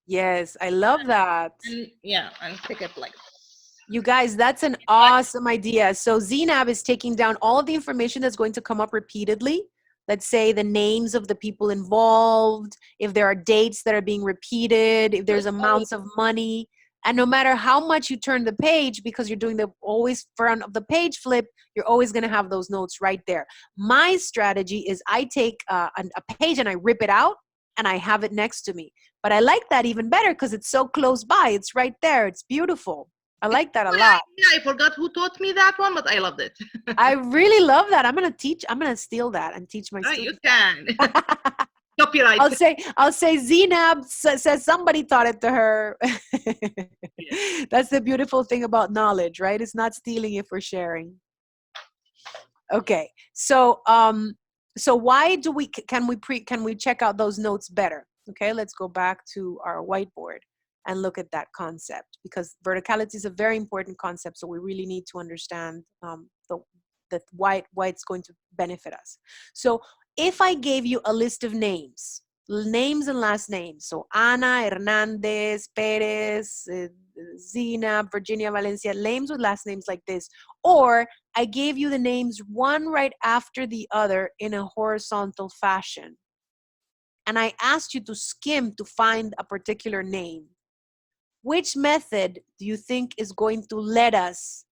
yes, I love that. And, yeah, and pick it like this. You guys, that's an awesome idea. So Zinab is taking down all of the information that's going to come up repeatedly. Let's say the names of the people involved, if there are dates that are being repeated, if there's amounts of money. And no matter how much you turn the page, because you're doing the always front of the page flip, you're always going to have those notes right there. My strategy is I take a page and I rip it out and I have it next to me. But I like that even better because it's so close by. It's right there. It's beautiful. I like that a lot. Yeah, I forgot who taught me that one, but I loved it. I really love that. I'm going to steal that and teach my students. You can. Copyright. I'll say Zinab says somebody taught it to her. Yeah. That's the beautiful thing about knowledge, right? It's not stealing if we're sharing. Okay. So why do can we check out those notes better? Okay, let's go back to our whiteboard and look at that concept, because verticality is a very important concept. So we really need to understand why it's going to benefit us. So if I gave you a list of names and last names, so Ana, Hernandez, Perez, Zina, Virginia Valencia, names with last names like this, or I gave you the names one right after the other in a horizontal fashion, and I asked you to skim to find a particular name, which method do you think is going to let us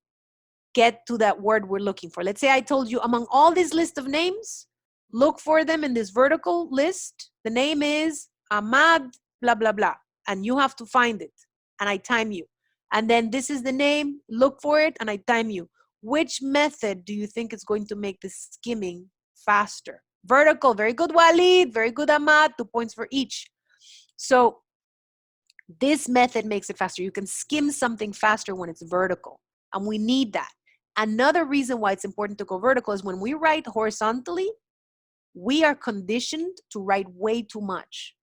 get to that word we're looking for? Let's say I told you among all this list of names, look for them in this vertical list. The name is Ahmad, blah, blah, blah. And you have to find it. And I time you. And then this is the name, look for it, and I time you. Which method do you think is going to make the skimming faster? Vertical, very good, Walid. Very good, Ahmad. 2 points for each. So this method makes it faster. You can skim something faster when it's vertical. And we need that. Another reason why it's important to go vertical is when we write horizontally, we are conditioned to write way too much.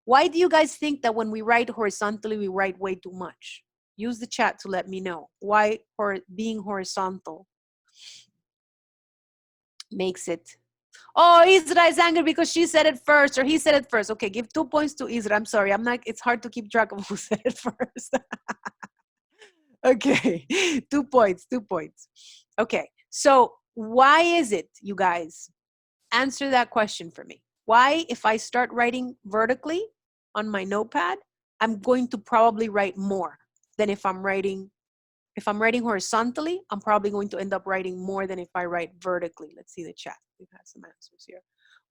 Why do you guys think that when we write horizontally, we write way too much? Use the chat to let me know why being horizontal makes it. Oh, Isra is angry because she said it first or he said it first. Okay, give 2 points to Isra. I'm sorry. It's hard to keep track of who said it first. Okay, 2 points, 2 points. Okay, so why is it, you guys? Answer that question for me. Why, if I start writing vertically on my notepad, I'm going to probably write more than if I'm writing horizontally, I'm probably going to end up writing more than if I write vertically. Let's see the chat. We've had some answers here.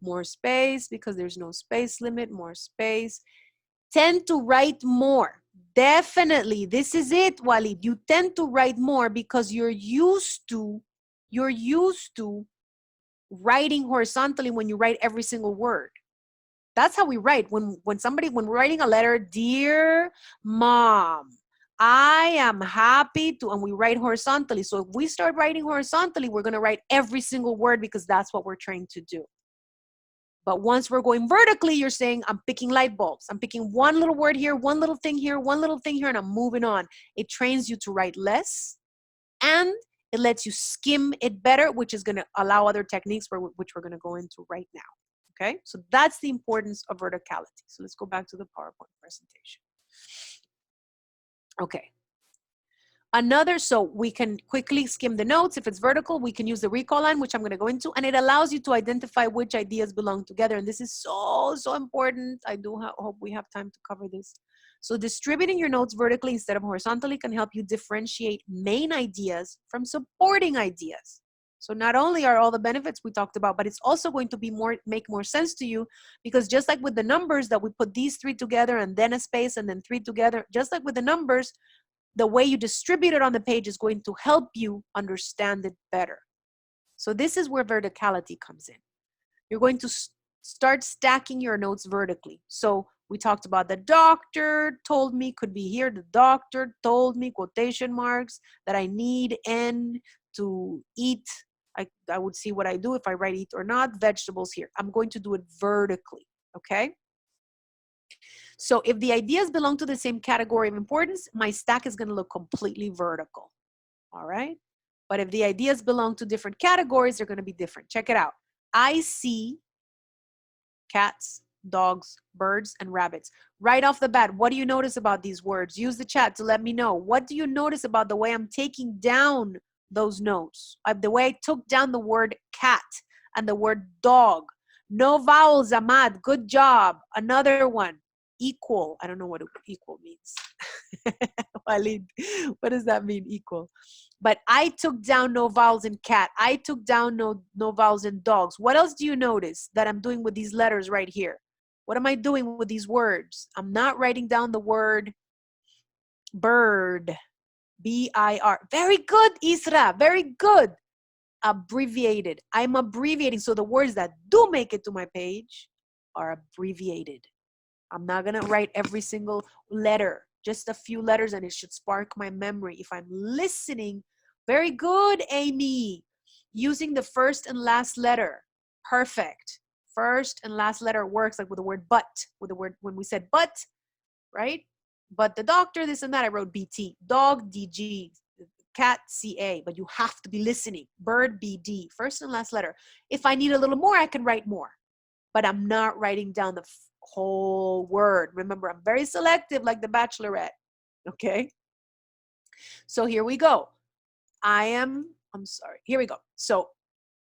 More space because there's no space limit, more space. Tend to write more. Definitely. This is it, Walid. You tend to write more because you're used to writing horizontally when you write every single word. That's how we write. When we're writing a letter, dear mom, I am happy to, and we write horizontally. So if we start writing horizontally, we're going to write every single word because that's what we're trained to do. But once we're going vertically, you're saying, I'm picking light bulbs. I'm picking one little word here, one little thing here, one little thing here, and I'm moving on. It trains you to write less, and it lets you skim it better, which is going to allow other techniques which we're going to go into right now. Okay, so that's the importance of verticality. So let's go back to the PowerPoint presentation. Okay. So we can quickly skim the notes. If it's vertical, we can use the recall line, which I'm going to go into, and it allows you to identify which ideas belong together. And this is so important. I do hope we have time to cover this. So distributing your notes vertically instead of horizontally can help you differentiate main ideas from supporting ideas. So not only are all the benefits we talked about, but it's also going to be make more sense to you, because just like with the numbers that we put these three together and then a space and then three together, just like with the numbers, the way you distribute it on the page is going to help you understand it better. So this is where verticality comes in. You're going to start stacking your notes vertically. So we talked about the doctor told me, could be here, the doctor told me, quotation marks, that I need N to eat. I would see what I do if I write eat or not, vegetables here. I'm going to do it vertically, okay? So if the ideas belong to the same category of importance, my stack is going to look completely vertical, all right? But if the ideas belong to different categories, they're going to be different. Check it out. I see cats, dogs, birds, and rabbits. Right off the bat, what do you notice about these words? Use the chat to let me know. What do you notice about the way I'm taking down those notes? The way I took down the word cat and the word dog. No vowels, Ahmad. Good job. Another one. Equal. I don't know what equal means. Walid, what does that mean, equal? But I took down no vowels in cat. I took down no vowels in dogs. What else do you notice that I'm doing with these letters right here? What am I doing with these words? I'm not writing down the word bird. B-I-R. Very good, Isra. Very good. Abbreviated. I'm abbreviating. So the words that do make it to my page are abbreviated. I'm not going to write every single letter, just a few letters, and it should spark my memory. If I'm listening, very good, Amy. Using the first and last letter. Perfect. First and last letter works, like with the word but. With the word, when we said but, right? But the doctor, this and that, I wrote BT. Dog, DG. Cat, CA. But you have to be listening. Bird, BD. First and last letter. If I need a little more, I can write more. But I'm not writing down the whole word. Remember, I'm very selective, like the Bachelorette. Okay? So here we go. I'm sorry. Here we go. So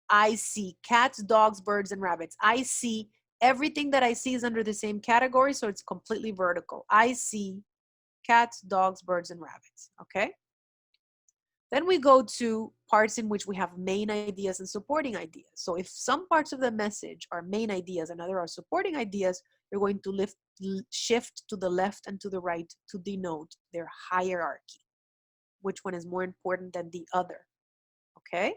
I see cats, dogs, birds, and rabbits. I see everything that I see is under the same category, so it's completely vertical. I see cats, dogs, birds, and rabbits. Okay? Then we go to parts in which we have main ideas and supporting ideas. So if some parts of the message are main ideas and other are supporting ideas, you're going to shift to the left and to the right to denote their hierarchy. Which one is more important than the other? Okay?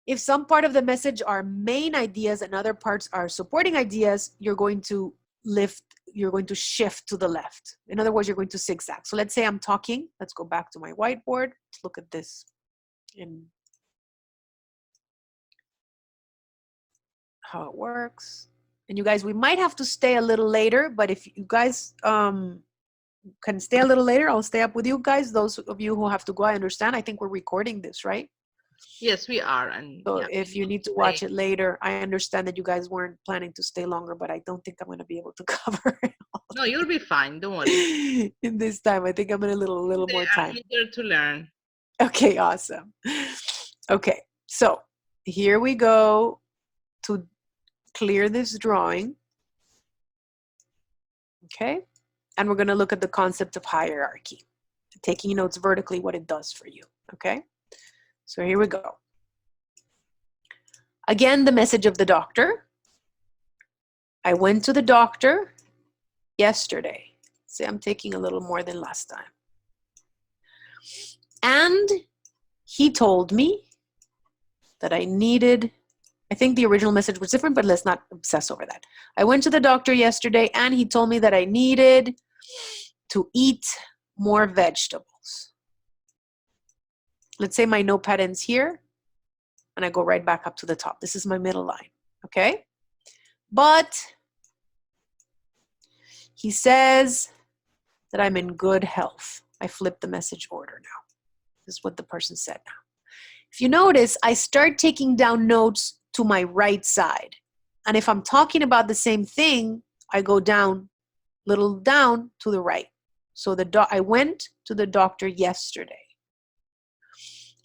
If some part of the message are main ideas and other parts are supporting ideas, you're going to shift to the left. In other words, you're going to zigzag. So let's say I'm talking. Let's go back to my whiteboard. Let's look at this in how it works. And you guys, we might have to stay a little later, but if you guys can stay a little later, I'll stay up with you guys. Those of you who have to go, I understand. I think we're recording this, right? Yes, we are. And so if you need to watch it later, I understand that you guys weren't planning to stay longer, but I don't think I'm going to be able to cover it all. No, you'll be fine. Don't worry. In this time, I think I'm going to need a little more time. Eager to learn. Okay, awesome. Okay, so here we go to clear this drawing. Okay, and we're going to look at the concept of hierarchy, taking notes vertically, what it does for you. Okay, so here we go. Again, the message of the doctor. I went to the doctor yesterday. See, I'm taking a little more than last time. And he told me that I needed. I think the original message was different, but let's not obsess over that. I went to the doctor yesterday and he told me that I needed to eat more vegetables. Let's say my notepad ends here and I go right back up to the top. This is my middle line, okay? But he says that I'm in good health. I flipped the message order now. This is what the person said now. If you notice, I start taking down notes to my right side. And if I'm talking about the same thing, I go down, little down to the right. So I went to the doctor yesterday.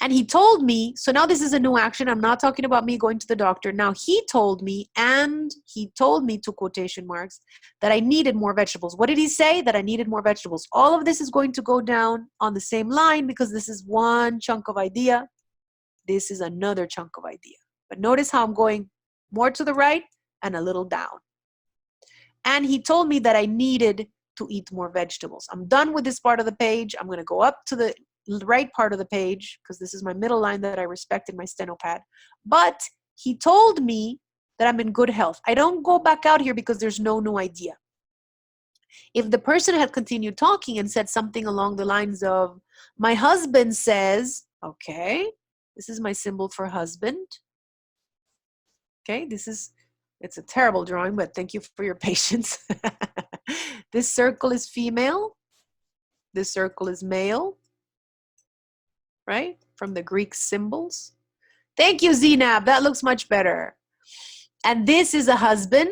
And he told me, so now this is a new action. I'm not talking about me going to the doctor. Now he told me, to quotation marks, that I needed more vegetables. What did he say? That I needed more vegetables. All of this is going to go down on the same line because this is one chunk of idea. This is another chunk of idea. But notice how I'm going more to the right and a little down. And he told me that I needed to eat more vegetables. I'm done with this part of the page. I'm going to go up to the right part of the page because this is my middle line that I respect in my steno pad. But he told me that I'm in good health. I don't go back out here because there's no new idea. If the person had continued talking and said something along the lines of, my husband says, okay, this is my symbol for husband. Okay, it's a terrible drawing, but thank you for your patience. This circle is female. This circle is male. Right? From the Greek symbols. Thank you, Zinab. That looks much better. And this is a husband.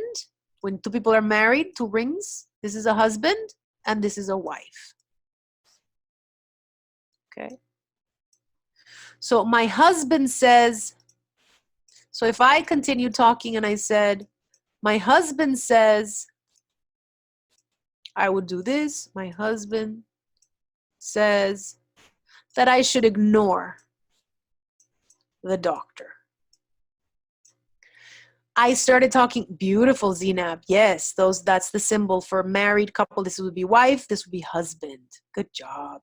When two people are married, two rings. This is a husband and this is a wife. Okay. So my husband says, so if I continue talking and I said, my husband says, I would do this. My husband says that I should ignore the doctor. I started talking, beautiful, Zinab. Yes, that's the symbol for married couple. This would be wife, this would be husband. Good job.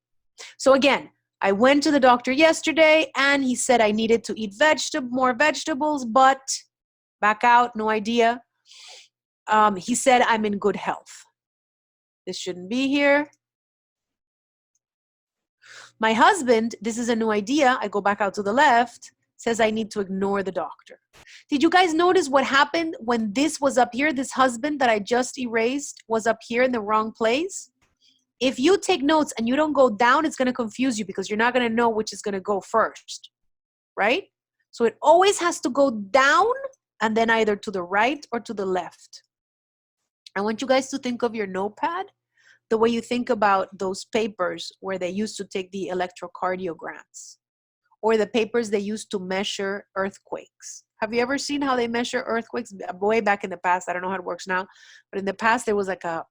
So again, I went to the doctor yesterday and he said I needed to eat more vegetables, but back out, no idea. He said I'm in good health. This shouldn't be here. My husband, this is a new idea. I go back out to the left, says I need to ignore the doctor. Did you guys notice what happened when this was up here? This husband that I just erased was up here in the wrong place. If you take notes and you don't go down, it's going to confuse you because you're not going to know which is going to go first, right? So it always has to go down and then either to the right or to the left. I want you guys to think of your notepad the way you think about those papers where they used to take the electrocardiograms or the papers they used to measure earthquakes. Have you ever seen how they measure earthquakes? Way back in the past, I don't know how it works now, but in the past there was like a,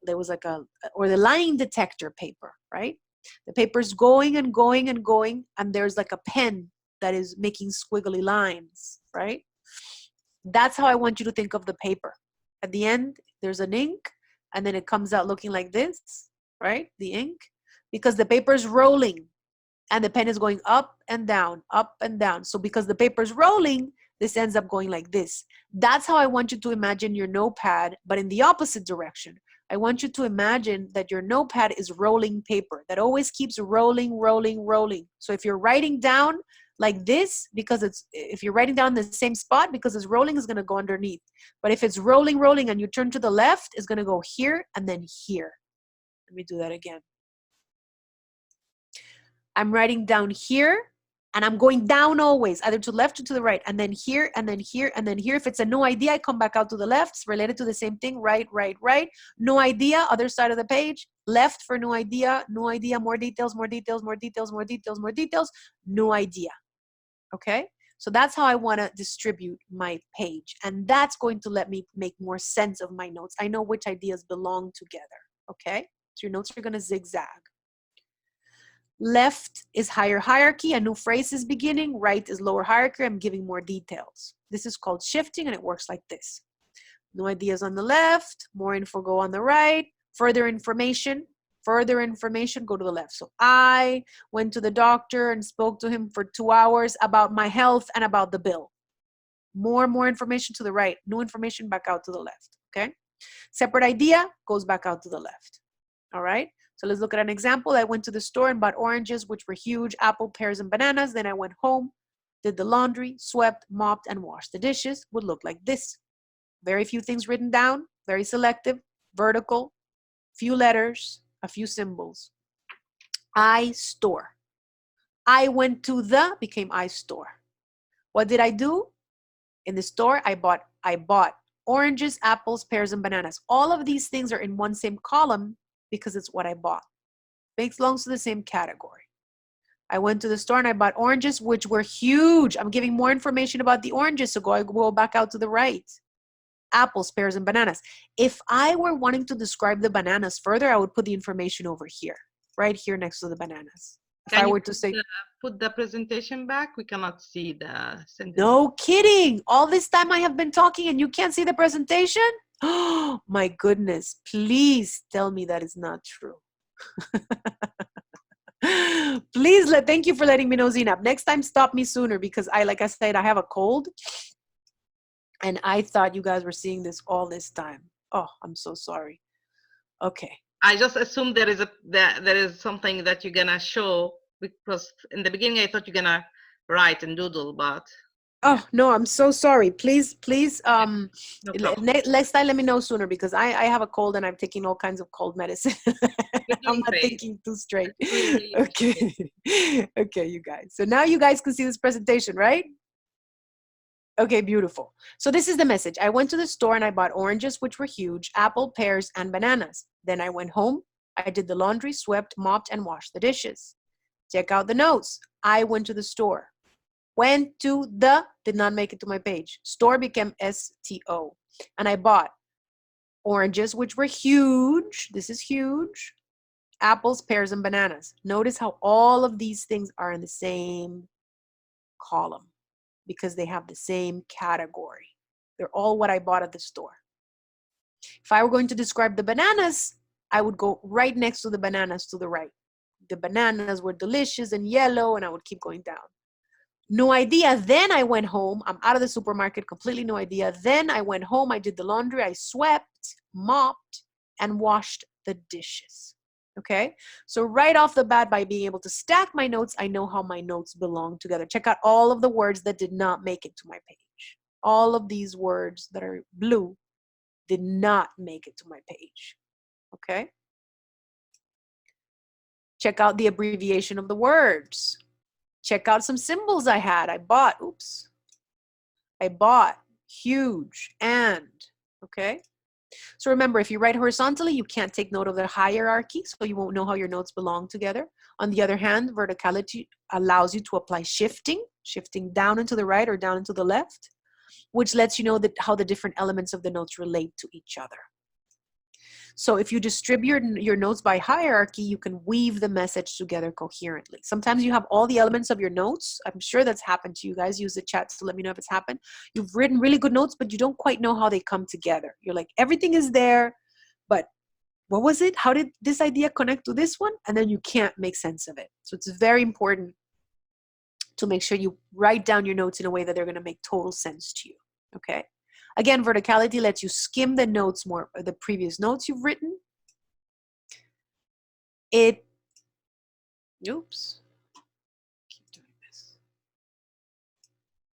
or the line detector paper, right? The paper's going and going and going, and there's like a pen that is making squiggly lines, right? That's how I want you to think of the paper. At the end, there's an ink, and then it comes out looking like this, right? The ink, because the paper's rolling, and the pen is going up and down, up and down. So because the paper's rolling, this ends up going like this. That's how I want you to imagine your notepad, but in the opposite direction. I want you to imagine that your notepad is rolling paper that always keeps rolling, rolling, rolling. So if you're writing down like this, if you're writing down the same spot, because it's rolling, is going to go underneath. But if it's rolling, rolling, and you turn to the left, it's going to go here and then here. Let me do that again. I'm writing down here, and I'm going down always, either to the left or to the right, and then here, and then here, and then here. If it's a no idea, I come back out to the left. It's related to the same thing, right, right, right. No idea, other side of the page. Left for no idea, more details, more details, more details, more details, more details, no idea. Okay? So that's how I want to distribute my page. And that's going to let me make more sense of my notes. I know which ideas belong together. Okay? So your notes are going to zigzag. Left is higher hierarchy, a new phrase is beginning. Right is lower hierarchy, I'm giving more details. This is called shifting, and it works like this. No ideas on the left, more info go on the right. Further information, go to the left. So I went to the doctor and spoke to him for 2 hours about my health and about the bill. More information to the right. New information back out to the left, okay? Separate idea goes back out to the left, all right? So let's look at an example. I went to the store and bought oranges, which were huge, apple, pears, and bananas. Then I went home, did the laundry, swept, mopped, and washed the dishes. Would look like this. Very few things written down, very selective, vertical, few letters, a few symbols. I store. I went to the became I store. What did I do? In the store, I bought oranges, apples, pears, and bananas. All of these things are in one same column because it's what I bought. It belongs to the same category. I went to the store and I bought oranges, which were huge. I'm giving more information about the oranges, so go back out to the right. Apples, pears, and bananas. If I were wanting to describe the bananas further, I would put the information over here, right here next to the bananas. If I were to say, put the presentation back, we cannot see the sentence. No kidding. All this time I have been talking and you can't see the presentation? Oh my goodness. Please tell me that is not true. Please, thank you for letting me know, Zinab. Next time, stop me sooner because like I said, I have a cold and I thought you guys were seeing this all this time. Oh, I'm so sorry. Okay. I just assumed there is something that you're gonna show, because in the beginning I thought you're gonna write and doodle, but oh no, I'm so sorry. Please no next time let me know sooner because I have a cold and I'm taking all kinds of cold medicine. I'm not thinking too straight. Okay. Okay, you guys. So now you guys can see this presentation, right? Okay, beautiful. So this is the message. I went to the store and I bought oranges, which were huge, apple, pears, and bananas. Then I went home. I did the laundry, swept, mopped, and washed the dishes. Check out the notes. I went to the store. Went to the, did not make it to my page. Store became S-T-O. And I bought oranges, which were huge. This is huge. Apples, pears, and bananas. Notice how all of these things are in the same column because they have the same category. They're all what I bought at the store. If I were going to describe the bananas, I would go right next to the bananas to the right. The bananas were delicious and yellow, and I would keep going down. No idea. Then I went home. I'm out of the supermarket, completely no idea. Then I went home. I did the laundry. I swept, mopped, and washed the dishes. Okay, so right off the bat, by being able to stack my notes, I know how my notes belong together. Check out all of the words that did not make it to my page. All of these words that are blue did not make it to my page. Okay, check out the abbreviation of the words. Check out some symbols I had. I bought, huge, and, okay? So remember, if you write horizontally, you can't take note of the hierarchy, so you won't know how your notes belong together. On the other hand, verticality allows you to apply shifting down and to the right or down and to the left, which lets you know how the different elements of the notes relate to each other. So if you distribute your notes by hierarchy, you can weave the message together coherently. Sometimes you have all the elements of your notes. I'm sure that's happened to you guys. Use the chat to let me know if it's happened. You've written really good notes, but you don't quite know how they come together. You're like, everything is there, but what was it? How did this idea connect to this one? And then you can't make sense of it. So it's very important to make sure you write down your notes in a way that they're going to make total sense to you, okay? Again, verticality lets you skim the notes more, the previous notes you've written. Oops. Keep doing this.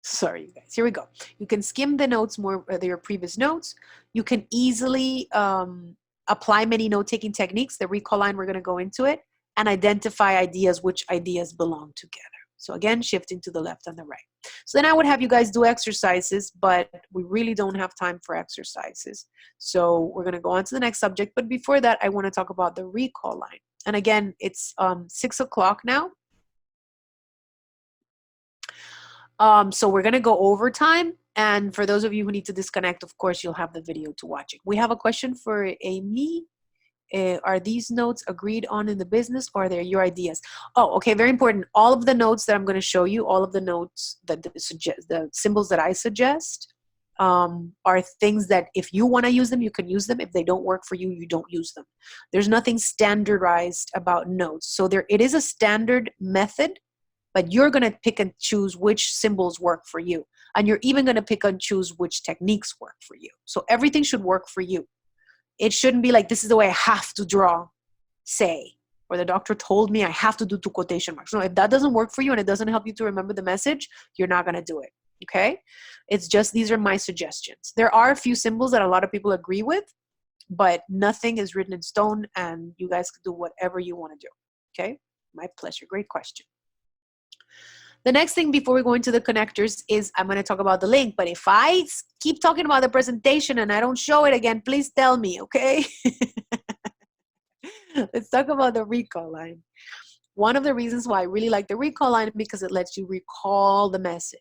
Sorry, you guys. Here we go. You can skim the notes more, your previous notes. You can easily apply many note-taking techniques. The recall line, we're going to go into it, and identify ideas, which ideas belong together. So again, shifting to the left and the right. So then I would have you guys do exercises, but we really don't have time for exercises. So we're going to go on to the next subject. But before that, I want to talk about the recall line. And again, it's 6 o'clock now. So we're going to go over time. And for those of you who need to disconnect, of course, you'll have the video to watch it. We have a question for Amy. Are these notes agreed on in the business, or are they your ideas? Oh, okay, very important. All of the notes that I'm going to show you, all of the notes that the symbols that I suggest are things that if you want to use them, you can use them. If they don't work for you, you don't use them. There's nothing standardized about notes. So it is a standard method, but you're going to pick and choose which symbols work for you. And you're even going to pick and choose which techniques work for you. So everything should work for you. It shouldn't be like, this is the way I have to draw, say, or the doctor told me I have to do 2 quotation marks. No, if that doesn't work for you and it doesn't help you to remember the message, you're not going to do it. Okay? It's just, these are my suggestions. There are a few symbols that a lot of people agree with, but nothing is written in stone, and you guys can do whatever you want to do. Okay? My pleasure. Great question. The next thing before we go into the connectors is I'm going to talk about the link, but if I keep talking about the presentation and I don't show it again, please tell me, okay? Let's talk about the recall line. One of the reasons why I really like the recall line is because it lets you recall the message,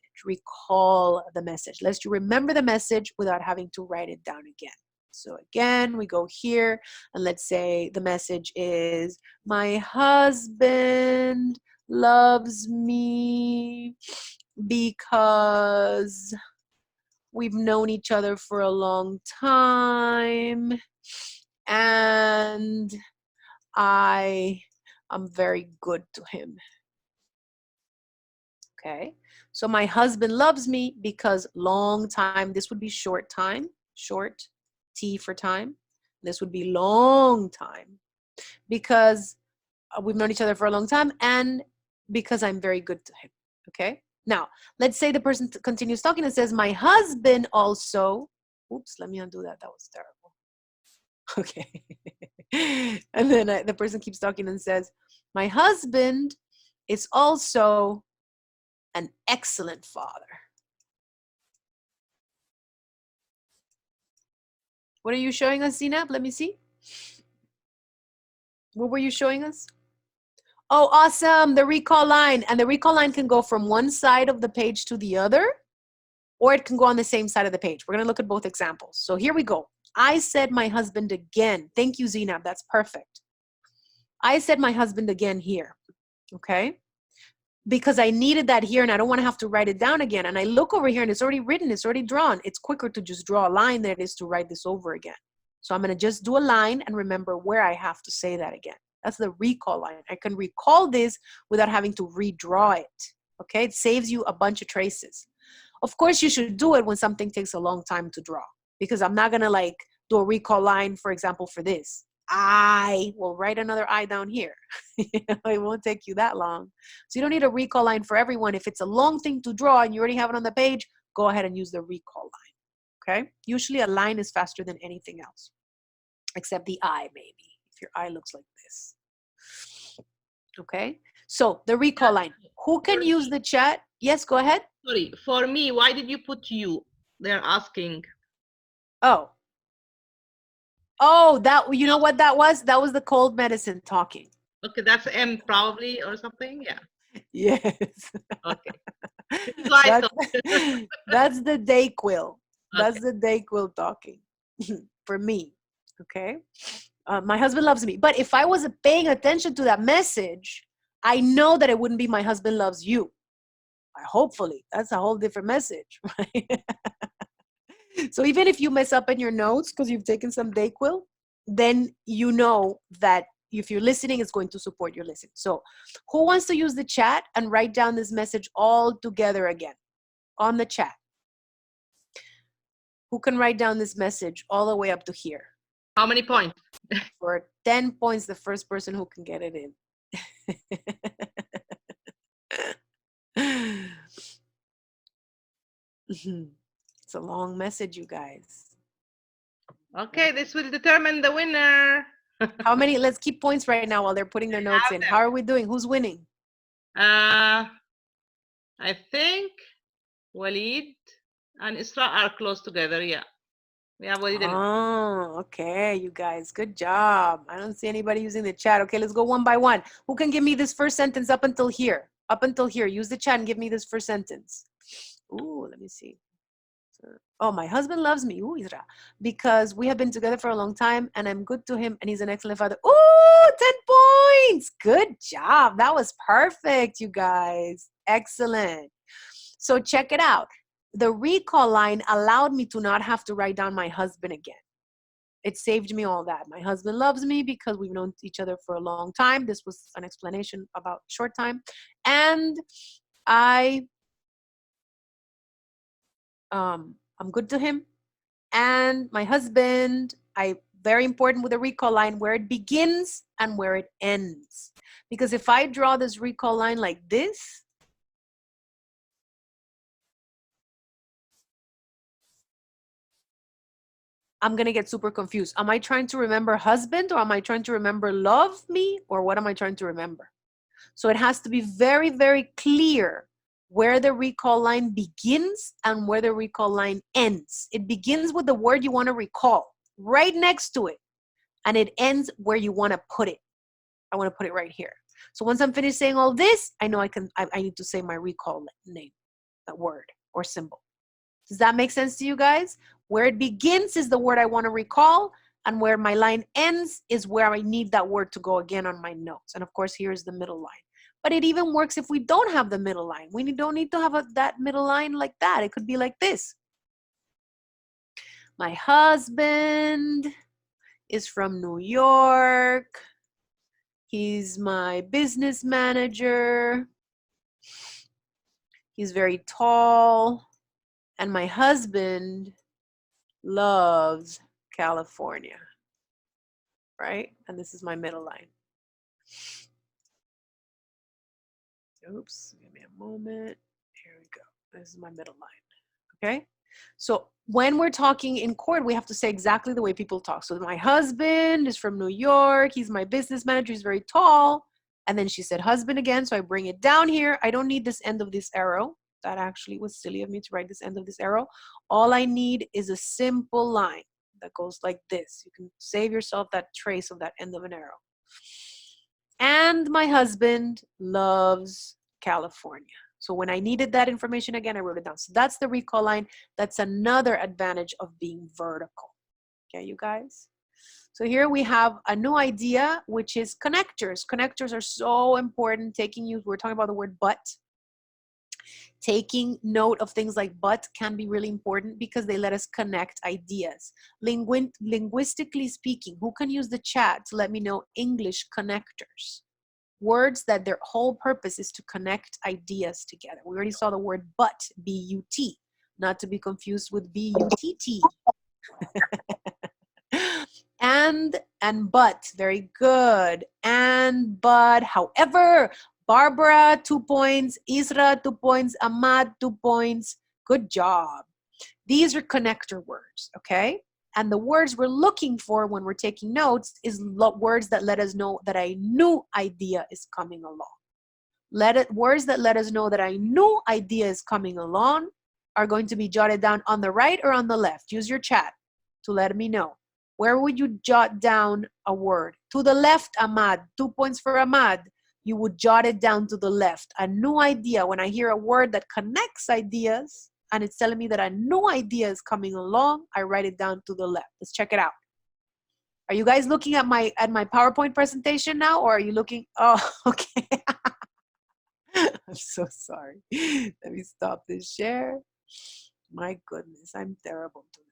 lets you remember the message without having to write it down again. So again, we go here and let's say the message is, my husband loves me because we've known each other for a long time and I am very good to him. Okay, so my husband loves me because long time, this would be short time, short, T for time. This would be long time because we've known each other for a long time and because I'm very good to him. Okay, now let's say the person continues talking and says, my husband also, oops, let me undo that. That was terrible. Okay. And then the person keeps talking and says, my husband is also an excellent father. What are you showing us, Zinab? Let me see. What were you showing us? Oh, awesome. The recall line. And the recall line can go from one side of the page to the other, or it can go on the same side of the page. We're going to look at both examples. So here we go. I said my husband again. Thank you, Zinab. That's perfect. I said my husband again here. Okay? Because I needed that here and I don't want to have to write it down again. And I look over here and it's already written, it's already drawn. It's quicker to just draw a line than it is to write this over again. So I'm going to just do a line and remember where I have to say that again. That's the recall line. I can recall this without having to redraw it. Okay, it saves you a bunch of traces. Of course, you should do it when something takes a long time to draw, because I'm not going to like do a recall line, for example, for this. I will write another I down here. It won't take you that long. So you don't need a recall line for everyone. If it's a long thing to draw and you already have it on the page, go ahead and use the recall line. Okay? Usually a line is faster than anything else, except the I maybe, if your I looks like this. Okay? So the recall line. Who can use the chat? Yes, go ahead. Sorry, for me, why did you put you? They're asking. Oh, that, you know what that was? That was the cold medicine talking. Okay, that's M probably or something. Yeah. Yes. Okay. That's the Dayquil. That's the Dayquil talking for me. Okay. My husband loves me. But if I wasn't paying attention to that message, I know that it wouldn't be my husband loves you. Hopefully. That's a whole different message, right? So even if you mess up in your notes because you've taken some Dayquil, then you know that if you're listening, it's going to support your listening. So who wants to use the chat and write down this message all together again on the chat? Who can write down this message all the way up to here? How many points? For 10 points, the first person who can get it in. It's a long message, you guys. Okay, this will determine the winner. How many? Let's keep points right now while they're putting their notes in. How are we doing? Who's winning? I think Walid and Isra are close together. Yeah. We have Walid. Oh, okay, you guys. Good job. I don't see anybody using the chat. Okay, let's go one by one. Who can give me this first sentence up until here? Up until here. Use the chat and give me this first sentence. Ooh, let me see. Oh, my husband loves me. Ooh, Isra. Because we have been together for a long time and I'm good to him and he's an excellent father. Ooh, 10 points. Good job. That was perfect, you guys. Excellent. So check it out. The recall line allowed me to not have to write down my husband again. It saved me all that. My husband loves me because we've known each other for a long time. This was an explanation about short time. And I I'm good to him. And my husband, very important with the recall line, where it begins and where it ends. Because if I draw this recall line like this, I'm going to get super confused. Am I trying to remember husband, or am I trying to remember love me, or what am I trying to remember? So it has to be very, very clear where the recall line begins and where the recall line ends. It begins with the word you want to recall right next to it, and it ends where you want to put it. I want to put it right here. So once I'm finished saying all this, I know I need to say my recall name, that word or symbol. Does that make sense to you guys? Where it begins is the word I want to recall, and where my line ends is where I need that word to go again on my notes. And of course, here's the middle line. But it even works if we don't have the middle line. We don't need to have that middle line like that. It could be like this. My husband is from New York. He's my business manager. He's very tall. And my husband loves California. Right? And this is my middle line. Oops, give me a moment. Here we go. This is my middle line. Okay? So when we're talking in court, we have to say exactly the way people talk. So my husband is from New York. He's my business manager. He's very tall. And then she said husband again. So I bring it down here. I don't need this end of this arrow. That actually was silly of me to write this end of this arrow. All I need is a simple line that goes like this. You can save yourself that trace of that end of an arrow. And my husband loves California. So when I needed that information again, I wrote it down. So that's the recall line. That's another advantage of being vertical. Okay, you guys? So here we have a new idea, which is connectors. Connectors are so important. We're talking about the word but. Taking note of things like but can be really important because they let us connect ideas. Linguistically speaking, who can use the chat to let me know English connectors? Words that their whole purpose is to connect ideas together. We already saw the word but, B-U-T, not to be confused with B-U-T-T. And but, very good. And but, however, Barbara, 2 points. Isra, 2 points. Ahmad, 2 points. Good job. These are connector words, okay? And the words we're looking for when we're taking notes is words that let us know that a new idea is coming along. Words that let us know that a new idea is coming along are going to be jotted down on the right or on the left. Use your chat to let me know. Where would you jot down a word? To the left, Ahmad. 2 points for Ahmad. You would jot it down to the left. A new idea. When I hear a word that connects ideas and it's telling me that a new idea is coming along, I write it down to the left. Let's check it out. Are you guys looking at my PowerPoint presentation now, or are you looking? Oh, okay. I'm so sorry. Let me stop this share. My goodness, I'm terrible tonight.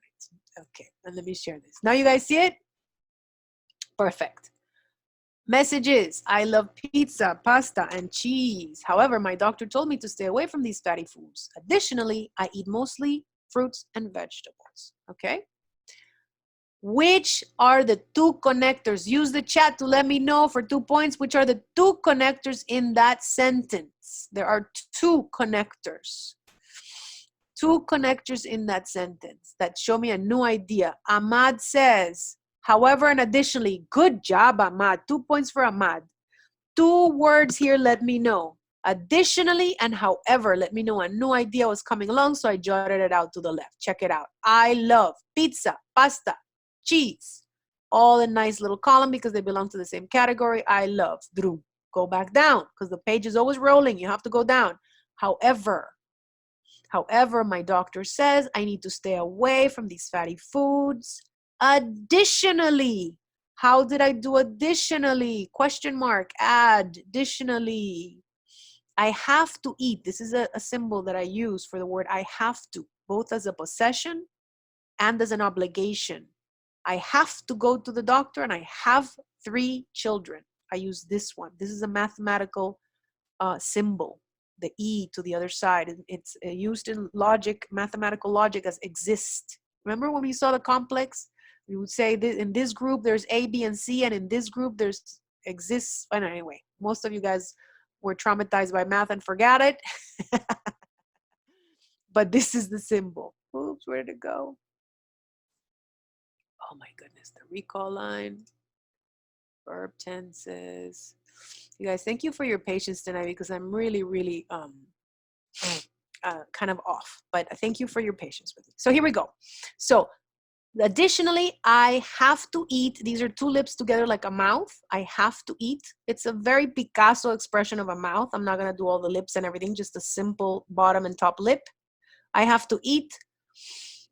Okay, and let me share this. Now you guys see it? Perfect. Messages. I love pizza, pasta, and cheese. However, my doctor told me to stay away from these fatty foods. Additionally, I eat mostly fruits and vegetables. Okay? Which are the 2 connectors? Use the chat to let me know for 2 points. Which are the 2 connectors in that sentence? There are 2 connectors. 2 connectors in that sentence that show me a new idea. Ahmad says, however, and additionally, good job, Ahmad. 2 points for Ahmad. 2 words here let me know. Additionally and however, let me know a new idea was coming along, so I jotted it out to the left. Check it out. I love pizza, pasta, cheese. All in nice little column because they belong to the same category. I love. Drew. Go back down because the page is always rolling. You have to go down. However, my doctor says I need to stay away from these fatty foods. Additionally, how did I do additionally? Question mark, additionally. I have to eat. This is a symbol that I use for the word I have to, both as a possession and as an obligation. I have to go to the doctor and I have 3 children. I use this one. This is a mathematical symbol. the E to the other side. It's used in logic, mathematical logic, as exist. Remember when we saw the complex? We would say this, in this group there's A, B, and C, and in this group there's exists. And anyway, most of you guys were traumatized by math and forgot it. But this is the symbol. Oops, where did it go? Oh my goodness, the recall line, verb tenses. You guys, thank you for your patience tonight, because I'm really, really kind of off, but thank you for your patience with me. So here we go. So additionally, I have to eat. These are two lips together like a mouth. I have to eat. It's a very Picasso expression of a mouth. I'm not going to do all the lips and everything, just a simple bottom and top lip. I have to eat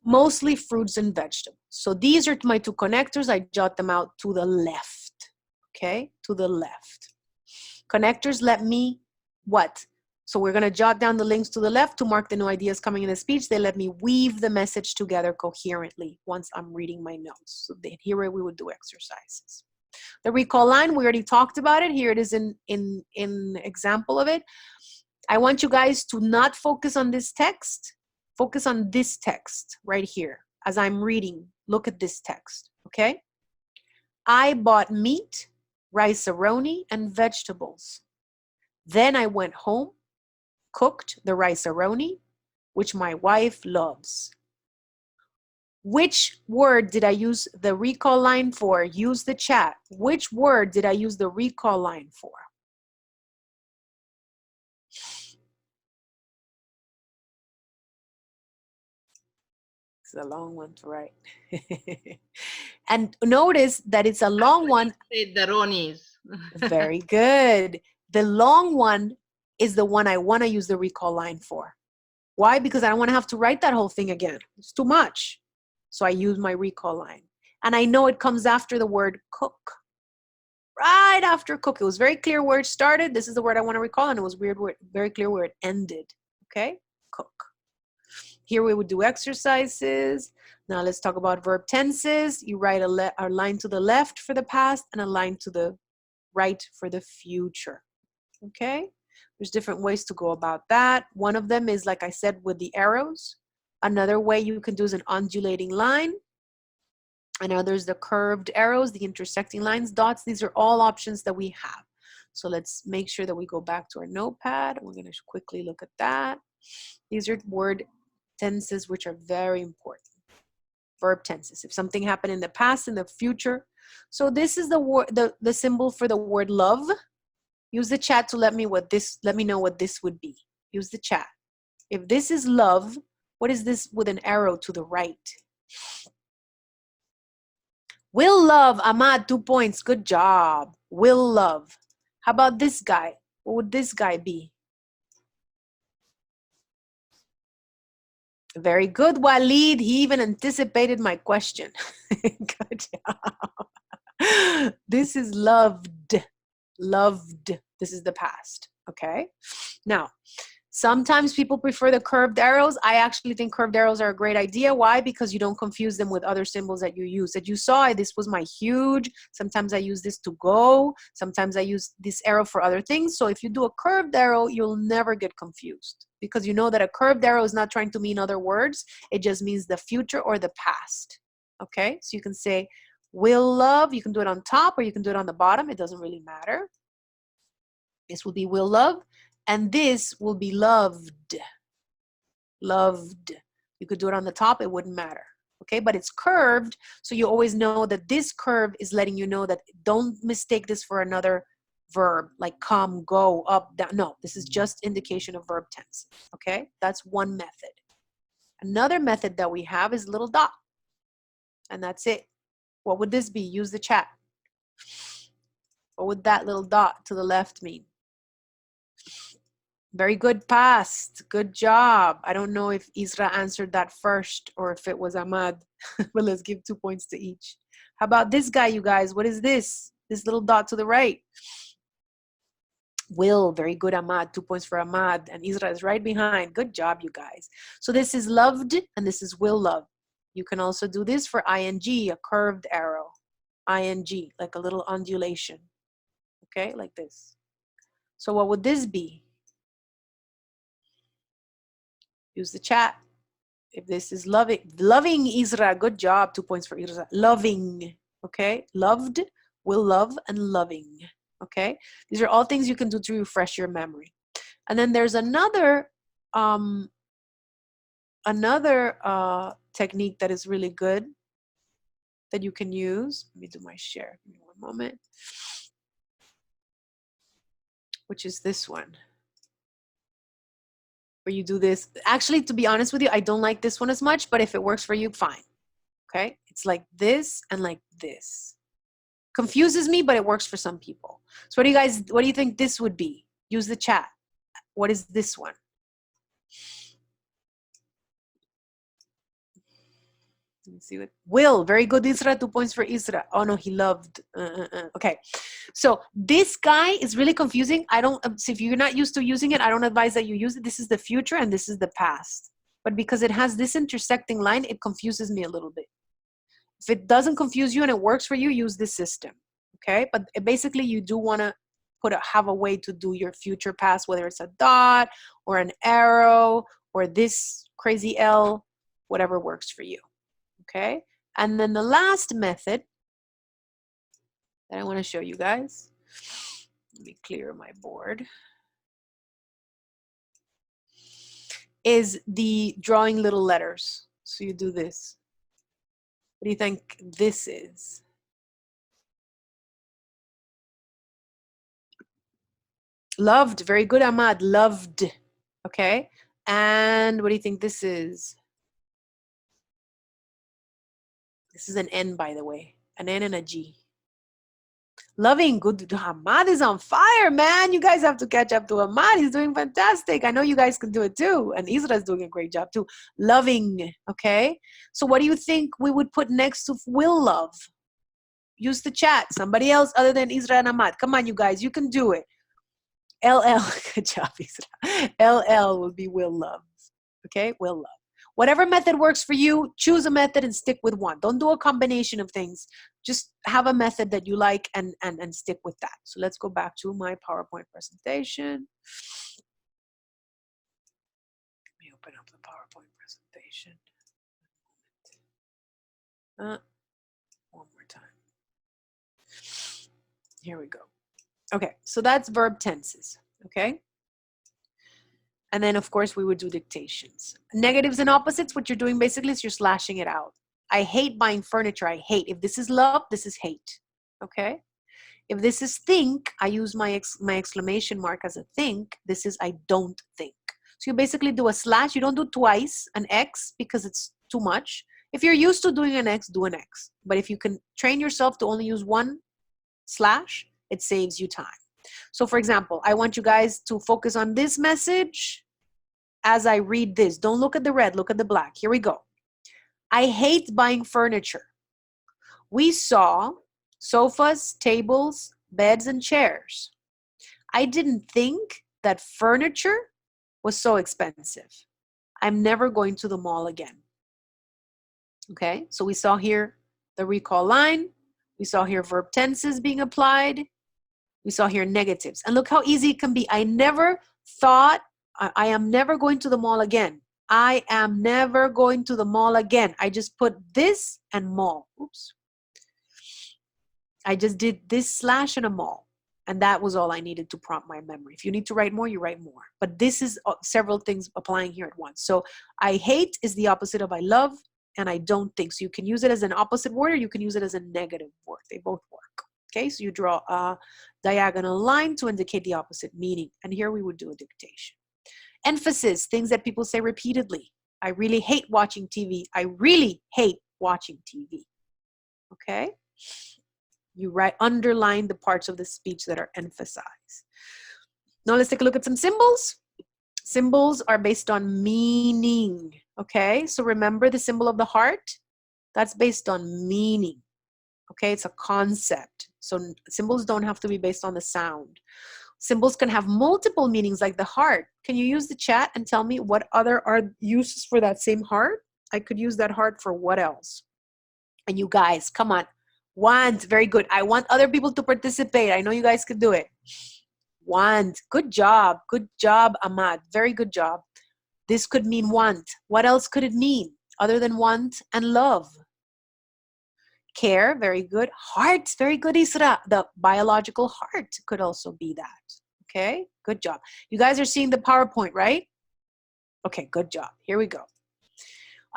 mostly fruits and vegetables. So these are my two connectors. I jot them out to the left. Okay, to the left. Connectors let me what? So we're going to jot down the links to the left to mark the new ideas coming in the speech. They let me weave the message together coherently once I'm reading my notes. So here we would do exercises. The recall line, we already talked about it. Here it is in example of it. I want you guys to not focus on this text. Focus on this text right here. As I'm reading, look at this text, okay? I bought meat, rice-a-roni, and vegetables. Then I went home, cooked the rice-a-roni, which my wife loves. Which word did I use the recall line for? Use the chat. Which word did I use the recall line for? It's a long one to write. And notice that it's a long one. Say the Ronis. Very good. The long one is the one I want to use the recall line for. Why? Because I don't want to have to write that whole thing again. It's too much. So I use my recall line. And I know it comes after the word cook. Right after cook. It was very clear where it started. This is the word I want to recall. And it was very clear where it ended. Okay? Cook. Here we would do exercises. Now let's talk about verb tenses. You write a line to the left for the past and a line to the right for the future. Okay? There's different ways to go about that. One of them is, like I said, with the arrows. Another way you can do is an undulating line. Another is the curved arrows, the intersecting lines, dots. These are all options that we have. So let's make sure that we go back to our notepad. We're going to quickly look at that. These are word tenses which are very important. Verb tenses. If something happened in the past, in the future. So this is the word, the symbol for the word love. Use the chat to let me know what this would be. Use the chat. If this is love, what is this with an arrow to the right? Will love, Ahmad, 2 points. Good job. Will love. How about this guy? What would this guy be? Very good, Walid. He even anticipated my question. Good job. This is loved. Loved. This is the past. Okay. Now, sometimes people prefer the curved arrows. I actually think curved arrows are a great idea. Why? Because you don't confuse them with other symbols that you use. That you saw, this was my huge. Sometimes I use this to go. Sometimes I use this arrow for other things. So if you do a curved arrow, you'll never get confused. Because you know that a curved arrow is not trying to mean other words. It just means the future or the past. Okay? So you can say, will love. You can do it on top or you can do it on the bottom. It doesn't really matter. This will be will love. And this will be loved. Loved. You could do it on the top, it wouldn't matter. Okay, but it's curved, so you always know that this curve is letting you know that don't mistake this for another verb, like come, go, up, down. No, this is just indication of verb tense. Okay, that's one method. Another method that we have is little dot. And that's it. What would this be? Use the chat. What would that little dot to the left mean? Very good, past. Good job. I don't know if Isra answered that first or if it was Ahmad, but let's give 2 points to each. How about this guy, you guys? What is this? This little dot to the right. Will, very good, Ahmad. 2 points for Ahmad. And Isra is right behind. Good job, you guys. So this is loved and this is will love. You can also do this for ing, a curved arrow. Ing, like a little undulation. Okay, like this. So what would this be? Use the chat. If this is loving Isra, good job. 2 points for Isra. Loving, okay? Loved, will love, and loving, okay? These are all things you can do to refresh your memory. And then there's another technique that is really good that you can use. Let me do my share. Give me one moment. Which is this one. Where you do this. Actually, to be honest with you, I don't like this one as much, but if it works for you, fine. Okay? It's like this and like this. Confuses me, but it works for some people. So what do you think this would be? Use the chat. What is this one? Let me see what. Will, very good, Isra. 2 points for Isra. Oh no, he loved. Okay, so this guy is really confusing. I don't. So if you're not used to using it, I don't advise that you use it. This is the future and this is the past. But because it has this intersecting line, it confuses me a little bit. If it doesn't confuse you and it works for you, use this system. Okay, but basically you do want to have a way to do your future past, whether it's a dot or an arrow or this crazy L, whatever works for you. Okay, and then the last method that I want to show you guys, let me clear my board, is the drawing little letters. So you do this. What do you think this is? Loved, very good, Ahmad, loved. Okay, and what do you think this is? This is an N, by the way, an N and a G. Loving, good. Ahmad is on fire, man. You guys have to catch up to Ahmad. He's doing fantastic. I know you guys can do it too. And Isra is doing a great job too. Loving, okay? So what do you think we would put next to will love? Use the chat. Somebody else other than Isra and Ahmad. Come on, you guys. You can do it. LL, good job, Isra. LL will be will love, okay? Will love. Whatever method works for you, choose a method and stick with one. Don't do a combination of things. Just have a method that you like and stick with that. So let's go back to my PowerPoint presentation. Let me open up the PowerPoint presentation. One more time. Here we go. Okay, so that's verb tenses, okay? And then, of course, we would do dictations. Negatives and opposites, what you're doing basically is you're slashing it out. I hate buying furniture. I hate. If this is love, this is hate. Okay? If this is think, I use my exclamation mark as a think. This is I don't think. So you basically do a slash. You don't do twice an X because it's too much. If you're used to doing an X, do an X. But if you can train yourself to only use one slash, it saves you time. So for example, I want you guys to focus on this message as I read this. Don't look at the red, look at the black. Here we go. I hate buying furniture. We saw sofas, tables, beds, and chairs. I didn't think that furniture was so expensive. I'm never going to the mall again. Okay, so we saw here the recall line. We saw here verb tenses being applied. We saw here negatives. And look how easy it can be. I never thought I am never going to the mall again. I am never going to the mall again. I just put this and mall. Oops. I just did this slash and a mall. And that was all I needed to prompt my memory. If you need to write more, you write more. But this is several things applying here at once. So I hate is the opposite of I love, and I don't think. So you can use it as an opposite word or you can use it as a negative word. They both work. Okay, so you draw a diagonal line to indicate the opposite meaning. And here we would do a dictation. Emphasis, things that people say repeatedly. I really hate watching TV. I really hate watching TV. Okay? You underline the parts of the speech that are emphasized. Now let's take a look at some symbols. Symbols are based on meaning. Okay? So remember the symbol of the heart? That's based on meaning. Okay? It's a concept. So symbols don't have to be based on the sound. Symbols can have multiple meanings like the heart. Can you use the chat and tell me what other are uses for that same heart? I could use that heart for what else? And you guys, come on. Want, very good. I want other people to participate. I know you guys can do it. Want, good job. Good job, Ahmad. Very good job. This could mean want. What else could it mean other than want and love? Care, very good. Heart, very good, Isra. The biological heart could also be that. Okay, good job. You guys are seeing the PowerPoint, right? Okay, good job. Here we go.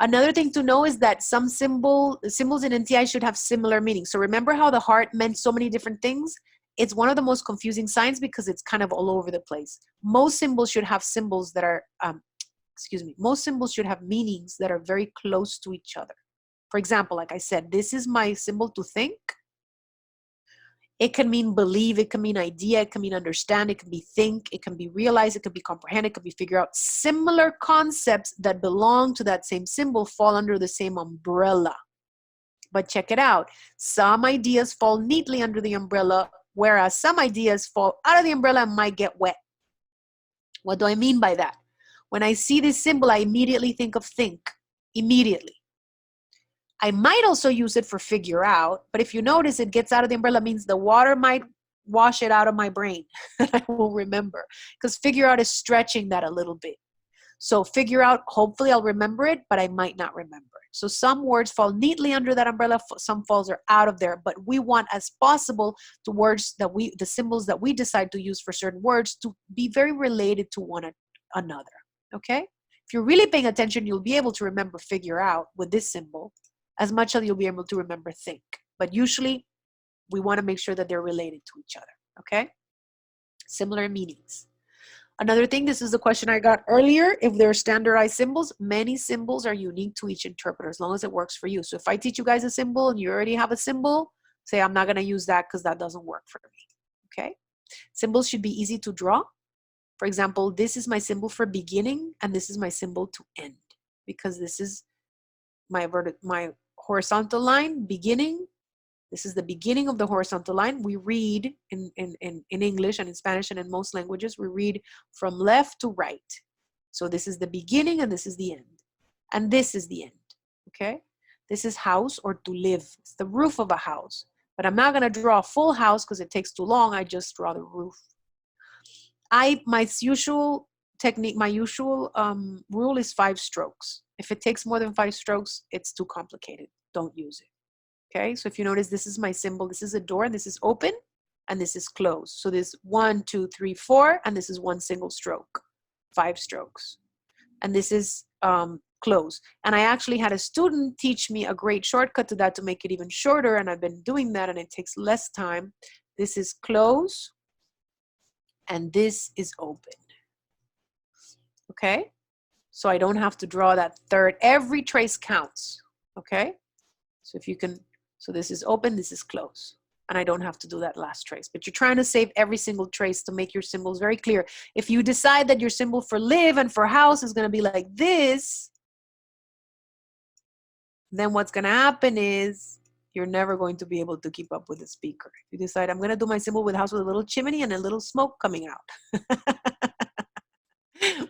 Another thing to know is that some symbols in NTI should have similar meanings. So remember how the heart meant so many different things? It's one of the most confusing signs because it's kind of all over the place. Most symbols should have symbols that are, most symbols should have meanings that are very close to each other. For example, like I said, this is my symbol to think. It can mean believe, it can mean idea, it can mean understand, it can be think, it can be realize, it can be comprehend, it can be figure out. Similar concepts that belong to that same symbol fall under the same umbrella. But check it out. Some ideas fall neatly under the umbrella, whereas some ideas fall out of the umbrella and might get wet. What do I mean by that? When I see this symbol, I immediately think of think. Immediately. I might also use it for figure out, but if you notice, it gets out of the umbrella means the water might wash it out of my brain. I will remember, because figure out is stretching that a little bit. So figure out, hopefully I'll remember it, but I might not remember it. So some words fall neatly under that umbrella, some falls are out of there, but we want as possible the words that the symbols that we decide to use for certain words to be very related to one another, okay? If you're really paying attention, you'll be able to remember figure out with this symbol as much as you'll be able to remember think. But usually, we want to make sure that they're related to each other, okay? Similar meanings. Another thing, this is the question I got earlier. If there are standardized symbols, many symbols are unique to each interpreter as long as it works for you. So if I teach you guys a symbol and you already have a symbol, say I'm not going to use that because that doesn't work for me, okay? Symbols should be easy to draw. For example, this is my symbol for beginning and this is my symbol to end because this is my horizontal line, beginning. This is the beginning of the horizontal line. We read in English and in Spanish and in most languages, we read from left to right. So this is the beginning and this is the end. And this is the end, okay? This is house or to live. It's the roof of a house. But I'm not gonna draw a full house because it takes too long. I just draw the roof. My usual technique, my usual rule is 5 strokes. If it takes more than 5 strokes, it's too complicated. Don't use it. Okay, so if you notice, this is my symbol. This is a door, and this is open, and this is closed. So this 1, 2, 3, 4, and this is one single stroke. 5 strokes. And this is close. And I actually had a student teach me a great shortcut to that to make it even shorter, and I've been doing that, and it takes less time. This is close, and this is open. Okay? So I don't have to draw that third. Every trace counts. Okay? So if you can, so this is open, this is close. And I don't have to do that last trace. But you're trying to save every single trace to make your symbols very clear. If you decide that your symbol for live and for house is going to be like this, then what's going to happen is you're never going to be able to keep up with the speaker. If you decide, I'm going to do my symbol with house with a little chimney and a little smoke coming out.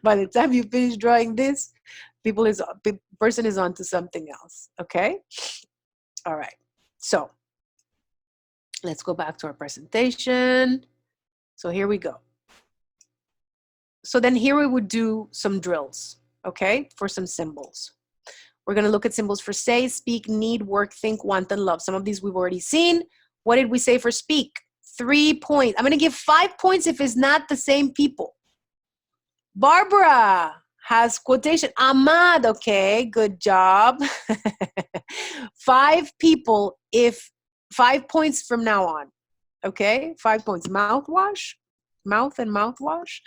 By the time you finish drawing this, person is on to something else, okay? All right, so let's go back to our presentation. So here we go. So then here we would do some drills, okay, for some symbols. We're gonna look at symbols for say, speak, need, work, think, want, and love. Some of these we've already seen. What did we say for speak? 3 points. I'm gonna give 5 points if it's not the same people. Barbara has quotation. Ahmad, okay, good job. 5 people if 5 points from now on. Okay, 5 points. Mouthwash? Mouth and mouthwash?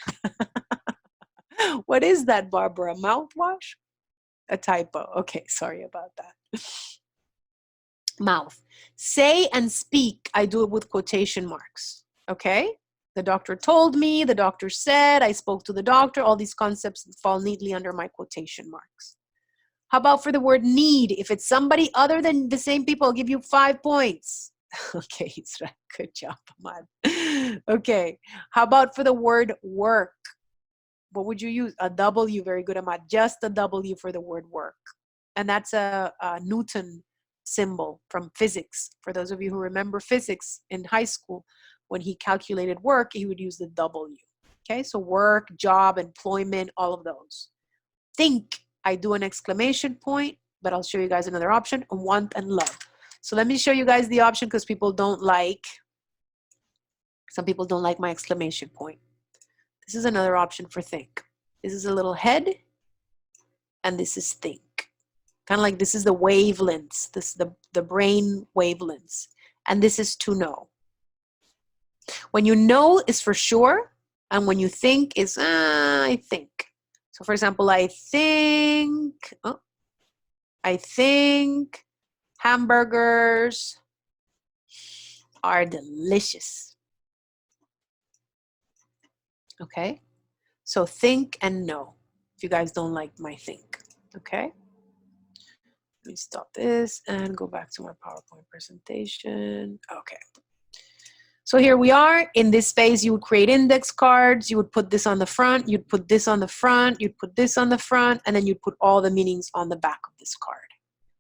What is that, Barbara? Mouthwash? A typo. Okay, sorry about that. Mouth. Say and speak, I do it with quotation marks. Okay? The doctor told me, the doctor said, I spoke to the doctor. All these concepts fall neatly under my quotation marks. How about for the word need? If it's somebody other than the same people, I'll give you 5 points. Okay, Isra, good job, Ahmad. Okay, how about for the word work? What would you use? A W, very good, Ahmad. Just a W for the word work. And that's a Newton symbol from physics. For those of you who remember physics in high school, when he calculated work, he would use the W. Okay, so work, job, employment, all of those. think, I do an exclamation point, but I'll show you guys another option, want and love. So let me show you guys the option because some people don't like my exclamation point. This is another option for think. This is a little head, and this is think. Kind of like this is the wavelengths, this is the brain wavelengths, and this is to know. When you know is for sure, and when you think is, I think. So for example, I think hamburgers are delicious. Okay? So think and know, if you guys don't like my think. Okay? Let me stop this and go back to my PowerPoint presentation. Okay. So here we are. In this phase, you would create index cards. You would put this on the front. You'd put this on the front. You'd put this on the front. And then you'd put all the meanings on the back of this card.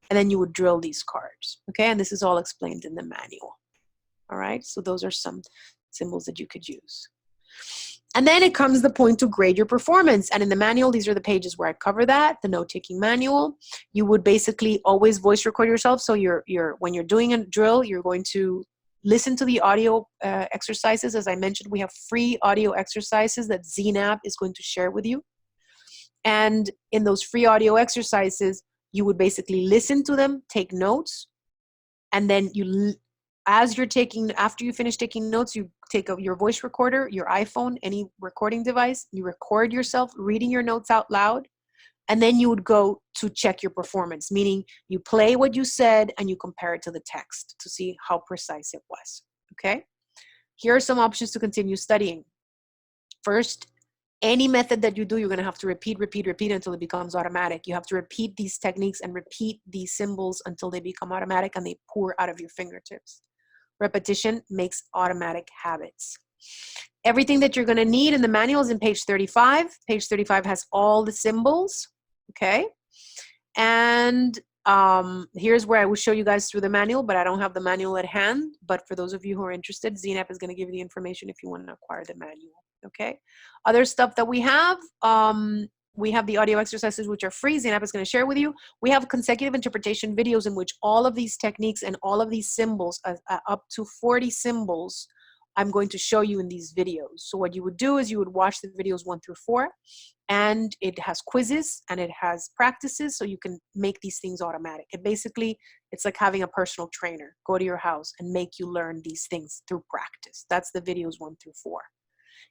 And then you would drill these cards. Okay, and this is all explained in the manual. All right, so those are some symbols that you could use. And then it comes the point to grade your performance. And in the manual, these are the pages where I cover that, the note-taking manual. You would basically always voice record yourself. So when you're doing a drill, you're going to listen to the audio exercises. As I mentioned, we have free audio exercises that ZNAP is going to share with you. And in those free audio exercises, you would basically listen to them, take notes, and then after you finish taking notes, you take your voice recorder, your iPhone, any recording device, you record yourself reading your notes out loud, and then you would go to check your performance, meaning you play what you said and you compare it to the text to see how precise it was, okay? Here are some options to continue studying. First, any method that you do, you're gonna have to repeat until it becomes automatic. You have to repeat these techniques and repeat these symbols until they become automatic and they pour out of your fingertips. Repetition makes automatic habits. Everything that you're gonna need in the manual is in page 35. Page 35 has all the symbols, okay? And here's where I will show you guys through the manual, but I don't have the manual at hand. But for those of you who are interested, ZNAP is gonna give you the information if you wanna acquire the manual, okay? Other stuff that we have the audio exercises, which are free. ZNAP is going to share with you. We have consecutive interpretation videos in which all of these techniques and all of these symbols, up to 40 symbols, I'm going to show you in these videos. So what you would do is you would watch the videos 1 through 4, and it has quizzes and it has practices, so you can make these things automatic. It's like having a personal trainer go to your house and make you learn these things through practice. That's the videos 1 through 4.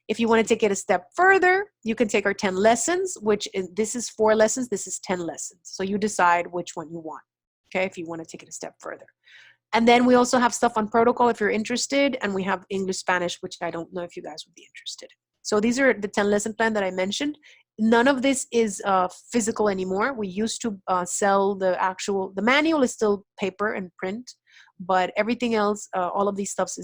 If you want to take it a step further, you can take our 10 lessons, this is 4 lessons, this is 10 lessons. So you decide which one you want, okay, if you want to take it a step further. And then we also have stuff on protocol if you're interested, and we have English, Spanish, which I don't know if you guys would be interested. So these are the 10 lesson plan that I mentioned. None of this is physical anymore. We used to sell the manual is still paper and print, but everything else, all of these stuffs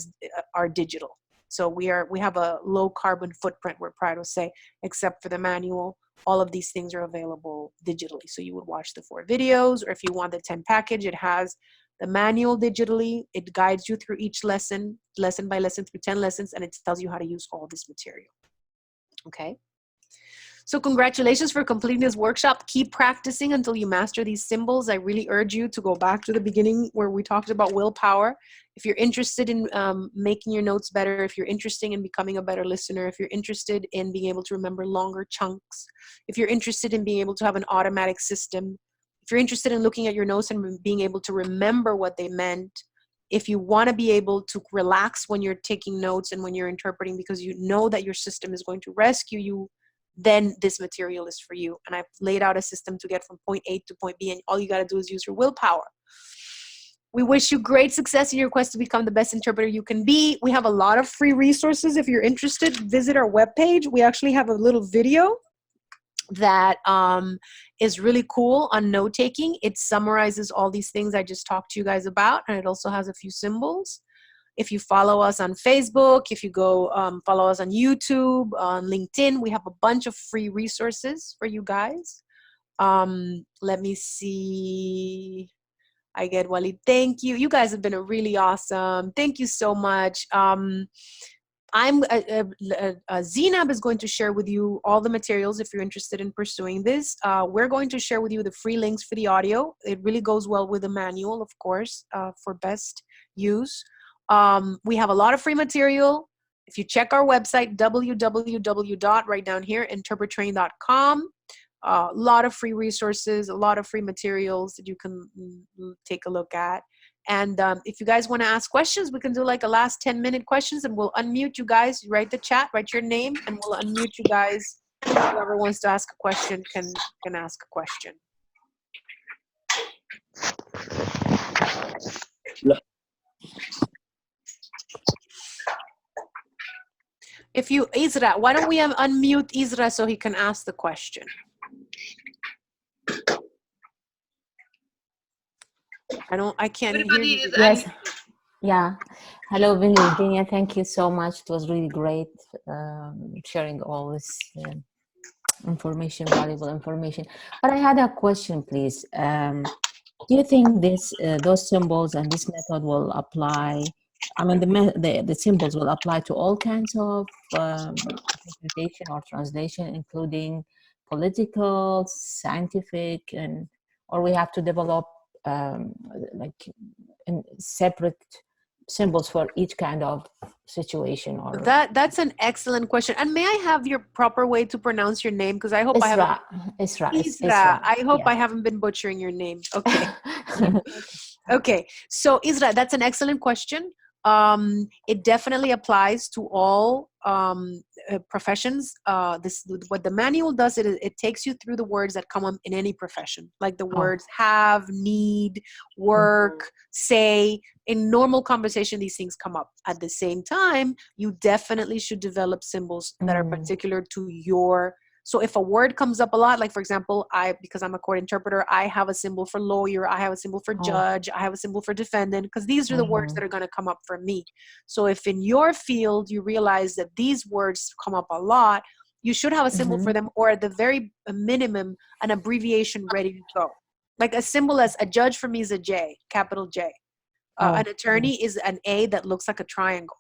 are digital. So we have a low carbon footprint, we're proud to say, except for the manual. All of these things are available digitally. So you would watch the 4 videos, or if you want the 10 package, it has the manual digitally. It guides you through each lesson by lesson, through 10 lessons, and it tells you how to use all this material. Okay. So congratulations for completing this workshop. Keep practicing until you master these symbols. I really urge you to go back to the beginning where we talked about willpower. If you're interested in making your notes better, if you're interested in becoming a better listener, if you're interested in being able to remember longer chunks, if you're interested in being able to have an automatic system, if you're interested in looking at your notes and being able to remember what they meant, if you want to be able to relax when you're taking notes and when you're interpreting because you know that your system is going to rescue you, then this material is for you. And I've laid out a system to get from point A to point B, and all you got to do is use your willpower. We wish you great success in your quest to become the best interpreter you can be. We have a lot of free resources. If you're interested, visit our webpage. We actually have a little video that is really cool on note-taking. It summarizes all these things I just talked to you guys about, and it also has a few symbols. If you follow us on Facebook, if you go follow us on YouTube, on LinkedIn, we have a bunch of free resources for you guys. Let me see. I get Wally. Thank you. You guys have been really awesome. Thank you so much. Zinab is going to share with you all the materials if you're interested in pursuing this. We're going to share with you the free links for the audio. It really goes well with the manual, of course, for best use. We have a lot of free material. If you check our website, right down here, interpretrain.com, a lot of free resources, a lot of free materials that you can take a look at. And if you guys want to ask questions, we can do like a last 10-minute questions, and we'll unmute you guys. You write the chat, write your name, and we'll unmute you guys. Whoever wants to ask a question can ask a question. If you, Isra, why don't we unmute Isra so he can ask the question? I can't hear you. Yes. Yeah. Hello, Virginia. Thank you so much. It was really great sharing all this information, valuable information. But I had a question, please. Do you think those symbols and this method will apply? I mean, the symbols will apply to all kinds of interpretation or translation, including political, scientific, or we have to develop like separate symbols for each kind of situation? Or that's an excellent question. And may I have your proper way to pronounce your name? Because I hope Isra. I hope I haven't been butchering your name. Okay. Okay. So Isra, that's an excellent question. It definitely applies to all professions. What the manual does, it takes you through the words that come up in any profession, like the words have, need, work, say. In normal conversation, these things come up. At the same time, you definitely should develop symbols that are particular to your. So if a word comes up a lot, like for example, because I'm a court interpreter, I have a symbol for lawyer, I have a symbol for judge, I have a symbol for defendant, because these are the words that are going to come up for me. So if in your field you realize that these words come up a lot, you should have a symbol for them, or at the very minimum, an abbreviation ready to go. Like a symbol as a judge for me is a J, capital J. An attorney is an A that looks like a triangle.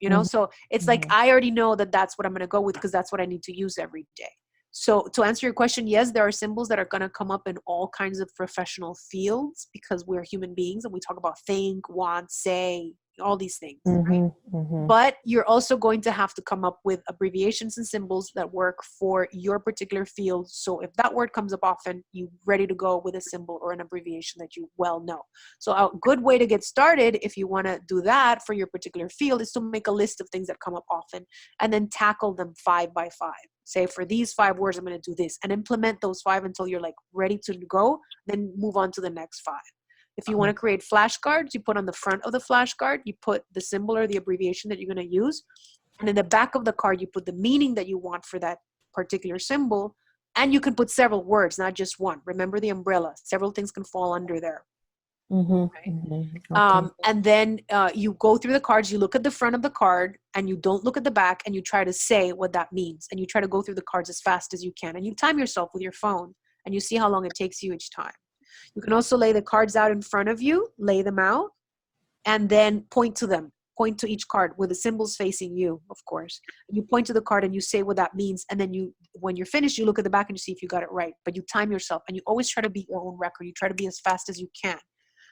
You know, so it's like I already know that that's what I'm going to go with because that's what I need to use every day. So to answer your question, yes, there are symbols that are going to come up in all kinds of professional fields because we're human beings and we talk about think, want, say, all these things. Right? But you're also going to have to come up with abbreviations and symbols that work for your particular field. So if that word comes up often, you're ready to go with a symbol or an abbreviation that you well know. So a good way to get started, if you want to do that for your particular field, is to make a list of things that come up often and then tackle them 5 by 5. Say for these 5 words, I'm going to do this and implement those 5 until you're like ready to go, then move on to the next 5. If you want to create flashcards, you put on the front of the flashcard, you put the symbol or the abbreviation that you're going to use. And in the back of the card, you put the meaning that you want for that particular symbol. And you can put several words, not just one. Remember the umbrella. Several things can fall under there. Okay. And then you go through the cards, you look at the front of the card, and you don't look at the back, and you try to say what that means. And you try to go through the cards as fast as you can. And you time yourself with your phone, and you see how long it takes you each time. You can also lay the cards out in front of you, lay them out, and then point to them. Point to each card with the symbols facing you, of course. You point to the card and you say what that means. And then when you're finished, you look at the back and you see if you got it right. But you time yourself, and you always try to beat your own record. You try to be as fast as you can.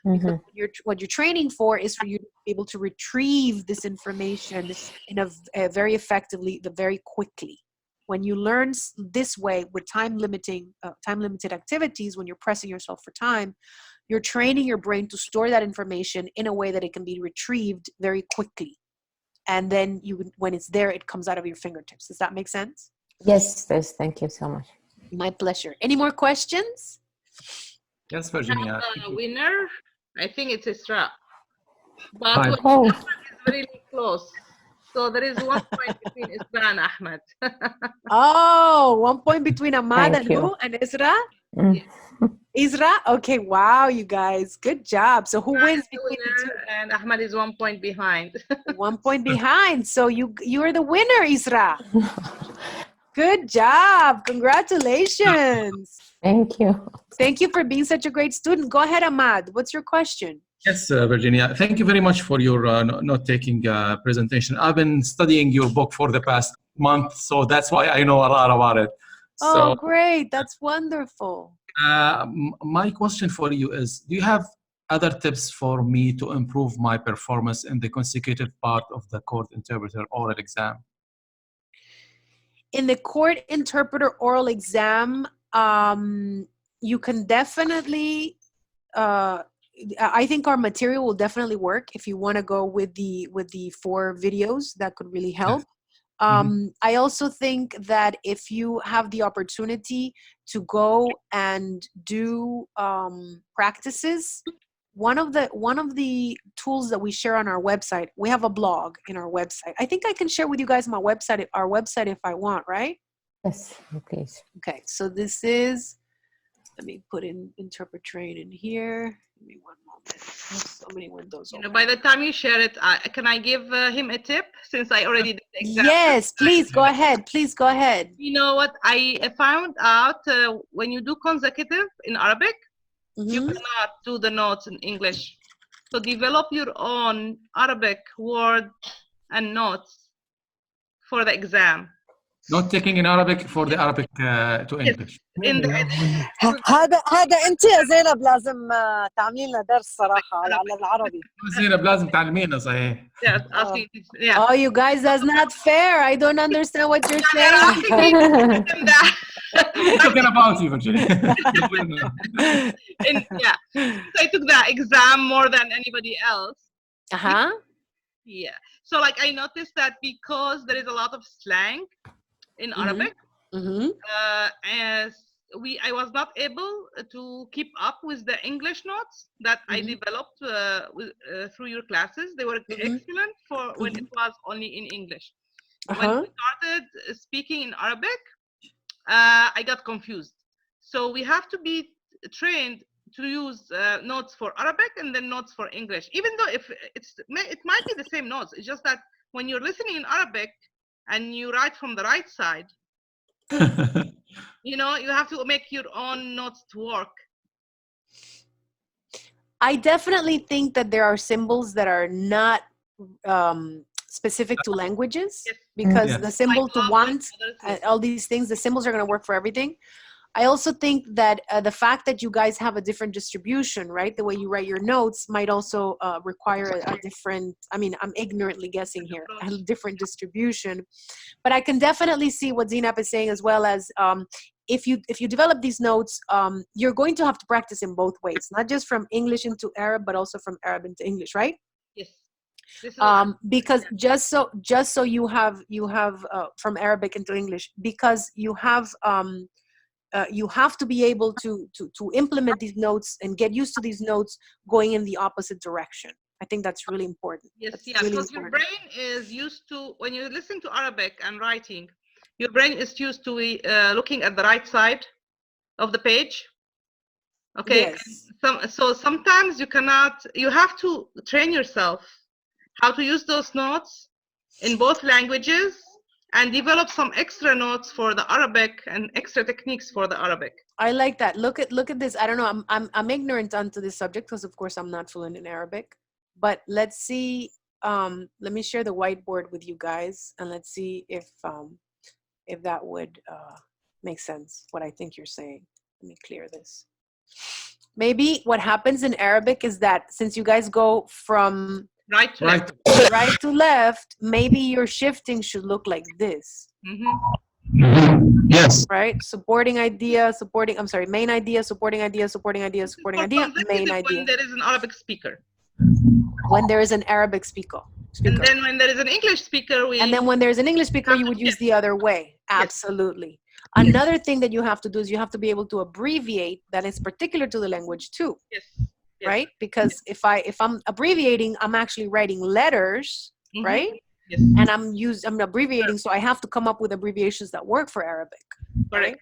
Because what you're training for is for you to be able to retrieve this information in a very effectively, very quickly. When you learn this way with time-limited activities, when you're pressing yourself for time, you're training your brain to store that information in a way that it can be retrieved very quickly. And then when it's there, it comes out of your fingertips. Does that make sense? Yes. Thank you so much. My pleasure. Any more questions? Yes, Virginia. Winner, I think it's Isra. But it's really close. So there is 1 point between Isra and Ahmed. 1 point between Ahmad and who? And Isra? Isra? Okay, wow, you guys. Good job. So who wins between the 2? And Ahmed is 1 point behind. 1 point behind. So you're the winner, Isra. Good job. Congratulations. Thank you. Thank you for being such a great student. Go ahead, Ahmad. What's your question? Yes, Virginia. Thank you very much for your note-taking presentation. I've been studying your book for the past month, so that's why I know a lot about it. Oh, great. That's wonderful. My question for you is, do you have other tips for me to improve my performance in the consecutive part of the court interpreter oral exam? In the court interpreter oral exam, you can definitely, I think our material will definitely work if you want to go with the 4 videos. That could really help. I also think that if you have the opportunity to go and do practices, one of the tools that we share on our website, we have a blog in our website. I think I can share with you guys our website if I want, right? Yes, okay. Okay, so this is, let me put in Interpretrain in here. Give me one moment. I have so many windows open. By the time you share it, can I give him a tip since I already did the exam? Yes, please go ahead. Please go ahead. You know what? I found out when you do consecutive in Arabic, you cannot do the notes in English. So develop your own Arabic word and notes for the exam. Not taking in Arabic for the Arabic to English. هذا انت يا زينب لازم تعملي لنا درس صراحه على العربي. زينب لازم تعلمينا صحيح. Yes, asking. Yeah. Oh, you guys, that's not fair. I don't understand what you're saying. We're talking about you, Virginia. Yeah, so I took the exam more than anybody else. Yeah. So like I noticed that because there is a lot of slang in Arabic, as I was not able to keep up with the English notes that I developed through your classes. They were excellent for when it was only in English. When we started speaking in Arabic, I got confused. So we have to be trained to use notes for Arabic and then notes for English. Even though it might be the same notes, it's just that when you're listening in Arabic and you write from the right side, you know, you have to make your own notes to work. I definitely think that there are symbols that are not specific to languages, because the symbol to want, all these things, the symbols are going to work for everything. I also think that the fact that you guys have a different distribution, right? The way you write your notes might also require a different, I mean, I'm ignorantly guessing here, a different distribution. But I can definitely see what Zinab is saying, as well as if you develop these notes, you're going to have to practice in both ways, not just from English into Arab, but also from Arab into English, right? Yes. Because just so you have from Arabic into English, because you have to be able to implement these notes and get used to these notes going in the opposite direction. I think that's really important. Yes, that's yeah, really because important. Your brain is used to, when you listen to Arabic and writing, your brain is used to looking at the right side of the page. Okay. Yes. So sometimes you have to train yourself how to use those notes in both languages and develop some extra notes for the Arabic and extra techniques for the Arabic. I like that. Look at this. I don't know. I'm ignorant onto this subject because of course I'm not fluent in Arabic. But let's see. Let me share the whiteboard with you guys, and let's see if that would make sense. What I think you're saying. Let me clear this. Maybe what happens in Arabic is that since you guys go from right to left, maybe your shifting should look like this. Yes. Right? Supporting idea, main idea, supporting idea, supporting idea, supporting idea, main idea. When there is an Arabic speaker. When there is an Arabic speaker. And then when there is an English speaker, and then when there's an English speaker, you would use the other way. Absolutely. Another thing that you have to do is you have to be able to abbreviate. That is particular to the language too. Yes. Right? Because if I'm abbreviating, I'm actually writing letters, right? Yes. And I'm abbreviating, so I have to come up with abbreviations that work for Arabic. Correct.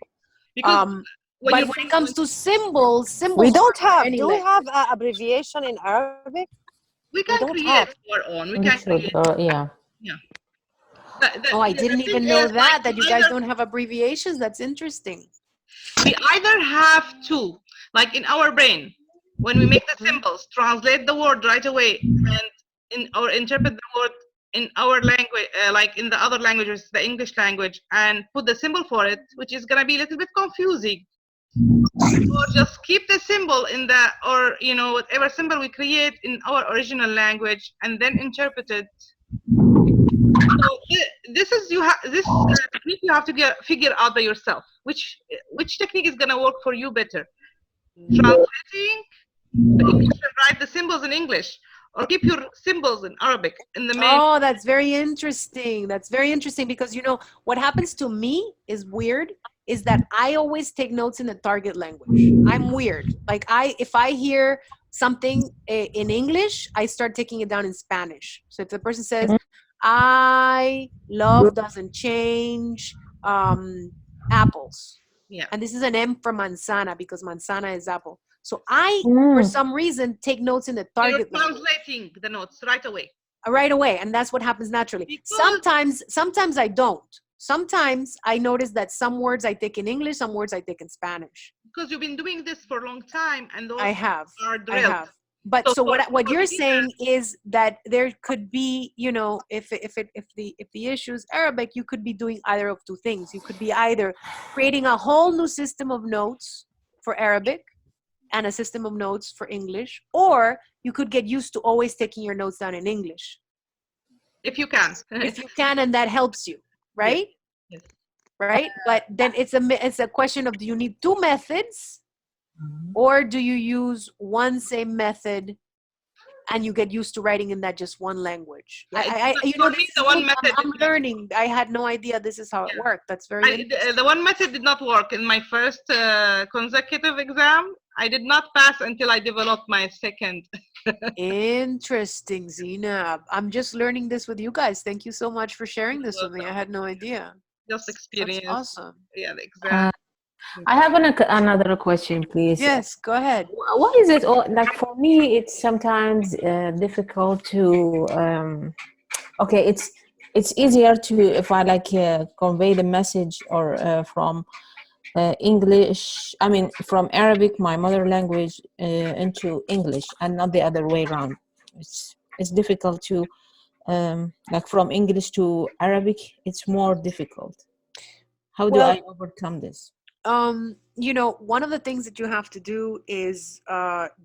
Right? But when it comes to symbols we don't have. Do we have abbreviation in Arabic? We can create our own. We can create. Yeah. Oh, I didn't even know that you guys don't have abbreviations. That's interesting. We either have to, like in our brain, when we make the symbols, translate the word right away, or interpret the word in our language, like in the other languages, the English language, and put the symbol for it, which is gonna be a little bit confusing. Or just keep the symbol in the, or whatever symbol we create in our original language, and then interpret it. So this is this technique you have to figure out by yourself. Which technique is gonna work for you better? Translating the English and write the symbols in English, or keep your symbols in Arabic in the main. Oh, that's very interesting. That's very interesting because what happens to me is weird. Is that I always take notes in the target language. I'm weird. Like if I hear something in English, I start taking it down in Spanish. So if the person says, "I love doesn't change apples," Yeah. and this is an M for manzana because manzana is apple. So I, for some reason, take notes in the target You're translating the notes right away. Right away, and that's what happens naturally. Because sometimes I don't. Sometimes I notice that some words I take in English, some words I take in Spanish. Because you've been doing this for a long time, and those I have. drilled. But so what you're saying is that there could be, if the issue is Arabic, you could be doing either of two things. You could be either creating a whole new system of notes for Arabic and a system of notes for English, or you could get used to always taking your notes down in English. If you can. If you can, and that helps you, right? Yes. Right? But then it's a question of, do you need two methods, or do you use one same method and you get used to writing in that just one language? I'm learning. I had no idea this is how it worked. That's very interesting. The one method did not work in my first consecutive exam. I did not pass until I developed my second. Interesting, Zina. I'm just learning this with you guys. Thank you so much for sharing this with me. I had no idea. Just experience. That's awesome. Yeah, the exam. I have another question, please. Yes, go ahead. What is it? Like for me, it's sometimes difficult to. Okay, it's easier to if I convey the message or from English. I mean, from Arabic, my mother language, into English, and not the other way around. It's difficult to from English to Arabic. It's more difficult. How do I overcome this? One of the things that you have to do is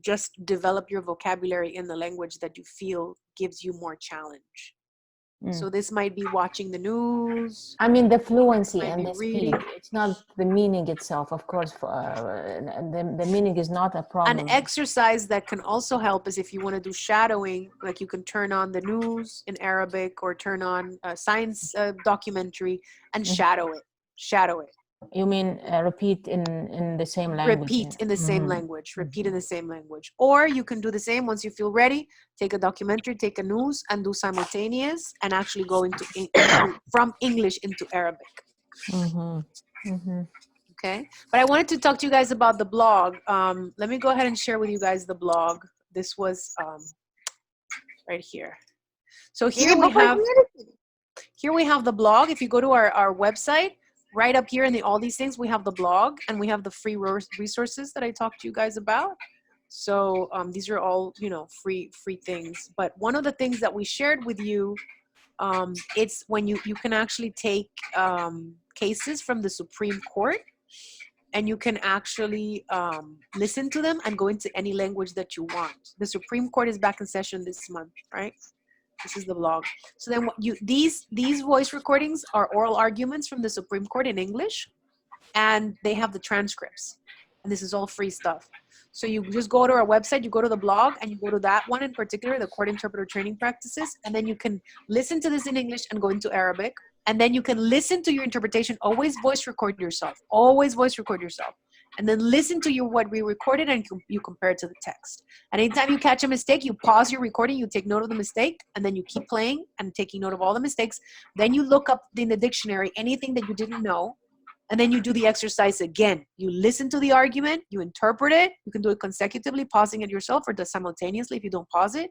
just develop your vocabulary in the language that you feel gives you more challenge. So this might be watching the news. I mean, the fluency and the speed. It's not the meaning itself, of course. The meaning is not a problem. An exercise that can also help is if you want to do shadowing, like you can turn on the news in Arabic or turn on a science documentary and shadow it. You mean repeat in the same language? Repeat in the same language. Repeat in the same language. Or you can do the same once you feel ready. Take a documentary, take a news, and do simultaneous, and actually go from English into Arabic. Okay. But I wanted to talk to you guys about the blog. Let me go ahead and share with you guys the blog. This was right here. So here we have the blog. If you go to our website, right up here in all these things, we have the blog and we have the free resources that I talked to you guys about. So these are all, free things. But one of the things that we shared with you, it's when you can actually take cases from the Supreme Court and you can actually listen to them and go into any language that you want. The Supreme Court is back in session this month, right? This is the blog. So then these voice recordings are oral arguments from the Supreme Court in English, and they have the transcripts. And this is all free stuff. So you just go to our website, you go to the blog, and you go to that one in particular, the Court Interpreter Training Practices, and then you can listen to this in English and go into Arabic. And then you can listen to your interpretation. Always voice record yourself. Always voice record yourself. And then listen to what we recorded and you compare it to the text. And anytime you catch a mistake, you pause your recording, you take note of the mistake, and then you keep playing and taking note of all the mistakes. Then you look up in the dictionary anything that you didn't know, and then you do the exercise again. You listen to the argument, you interpret it. You can do it consecutively, pausing it yourself, or just simultaneously if you don't pause it.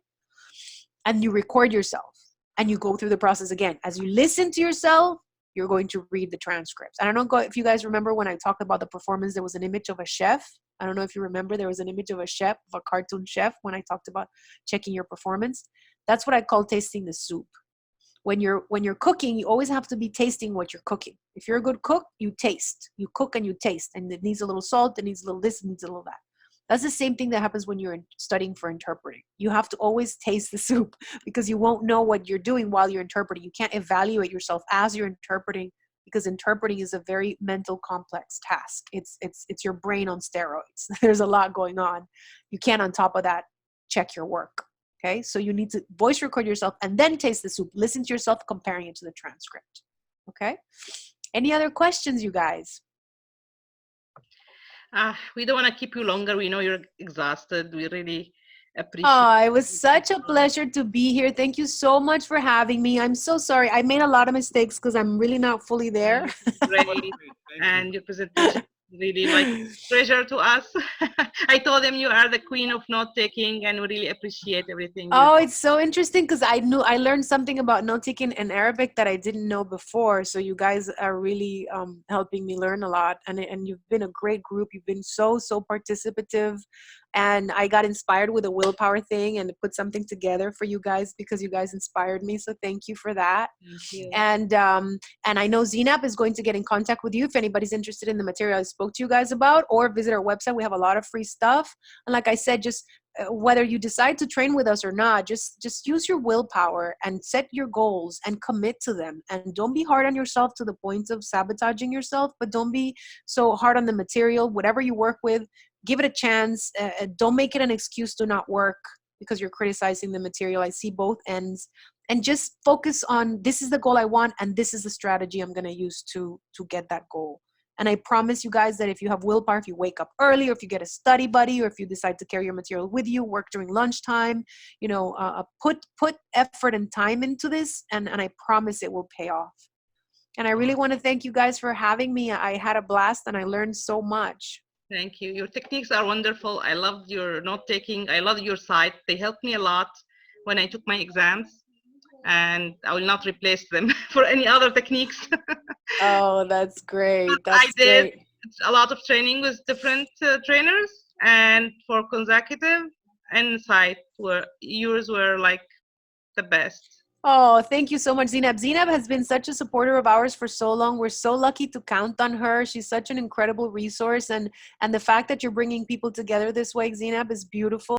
And you record yourself, and you go through the process again. As you listen to yourself, you're going to read the transcripts. I don't know if you guys remember when I talked about the performance, there was an image of a chef I don't know if you remember, there was an image of a chef, of a cartoon chef, when I talked about checking your performance. That's what I call tasting the soup. When you're cooking, you always have to be tasting what you're cooking. If you're a good cook, you taste. You cook and you taste. And it needs a little salt, it needs a little this, it needs a little that. That's the same thing that happens when you're studying for interpreting. You have to always taste the soup because you won't know what you're doing while you're interpreting. You can't evaluate yourself as you're interpreting because interpreting is a very mental complex task. It's your brain on steroids. There's a lot going on. You can't on top of that check your work. Okay, so you need to voice record yourself and then taste the soup. Listen to yourself comparing it to the transcript. Okay, any other questions, you guys? We don't want to keep you longer. We know you're exhausted. We really appreciate it was such a pleasure to be here. Thank you so much for having me. I'm so sorry. I made a lot of mistakes because I'm really not fully there. Great. And your presentation really like treasure to us. I told them you are the queen of note taking and we really appreciate everything. Oh, it's so interesting because I learned something about note taking in Arabic that I didn't know before. So you guys are really helping me learn a lot, and you've been a great group. You've been so participative, and I got inspired with a willpower thing and put something together for you guys because you guys inspired me. So thank you for that. Thank you. And I know Zinab is going to get in contact with you if anybody's interested in the material I spoke to you guys about, or visit our website. We have a lot of free stuff. And like I said, just whether you decide to train with us or not, just use your willpower and set your goals and commit to them. And don't be hard on yourself to the point of sabotaging yourself, but don't be so hard on the material. Whatever you work with, give it a chance. Don't make it an excuse to not work because you're criticizing the material. I see both ends. And just focus on, this is the goal I want, and this is the strategy I'm going to use to get that goal. And I promise you guys that if you have willpower, if you wake up early, or if you get a study buddy, or if you decide to carry your material with you, work during lunchtime, put effort and time into this, and I promise it will pay off. And I really want to thank you guys for having me. I had a blast and I learned so much. Thank you. Your techniques are wonderful. I loved your note taking. I love your site. They helped me a lot when I took my exams. And I will not replace them for any other techniques. Oh, that's great. I did a lot of training with different trainers, and for consecutive and site, yours were like the best. Oh, thank you so much, Zinab. Zinab has been such a supporter of ours for so long. We're so lucky to count on her. She's such an incredible resource. And the fact that you're bringing people together this way, Zinab, is beautiful.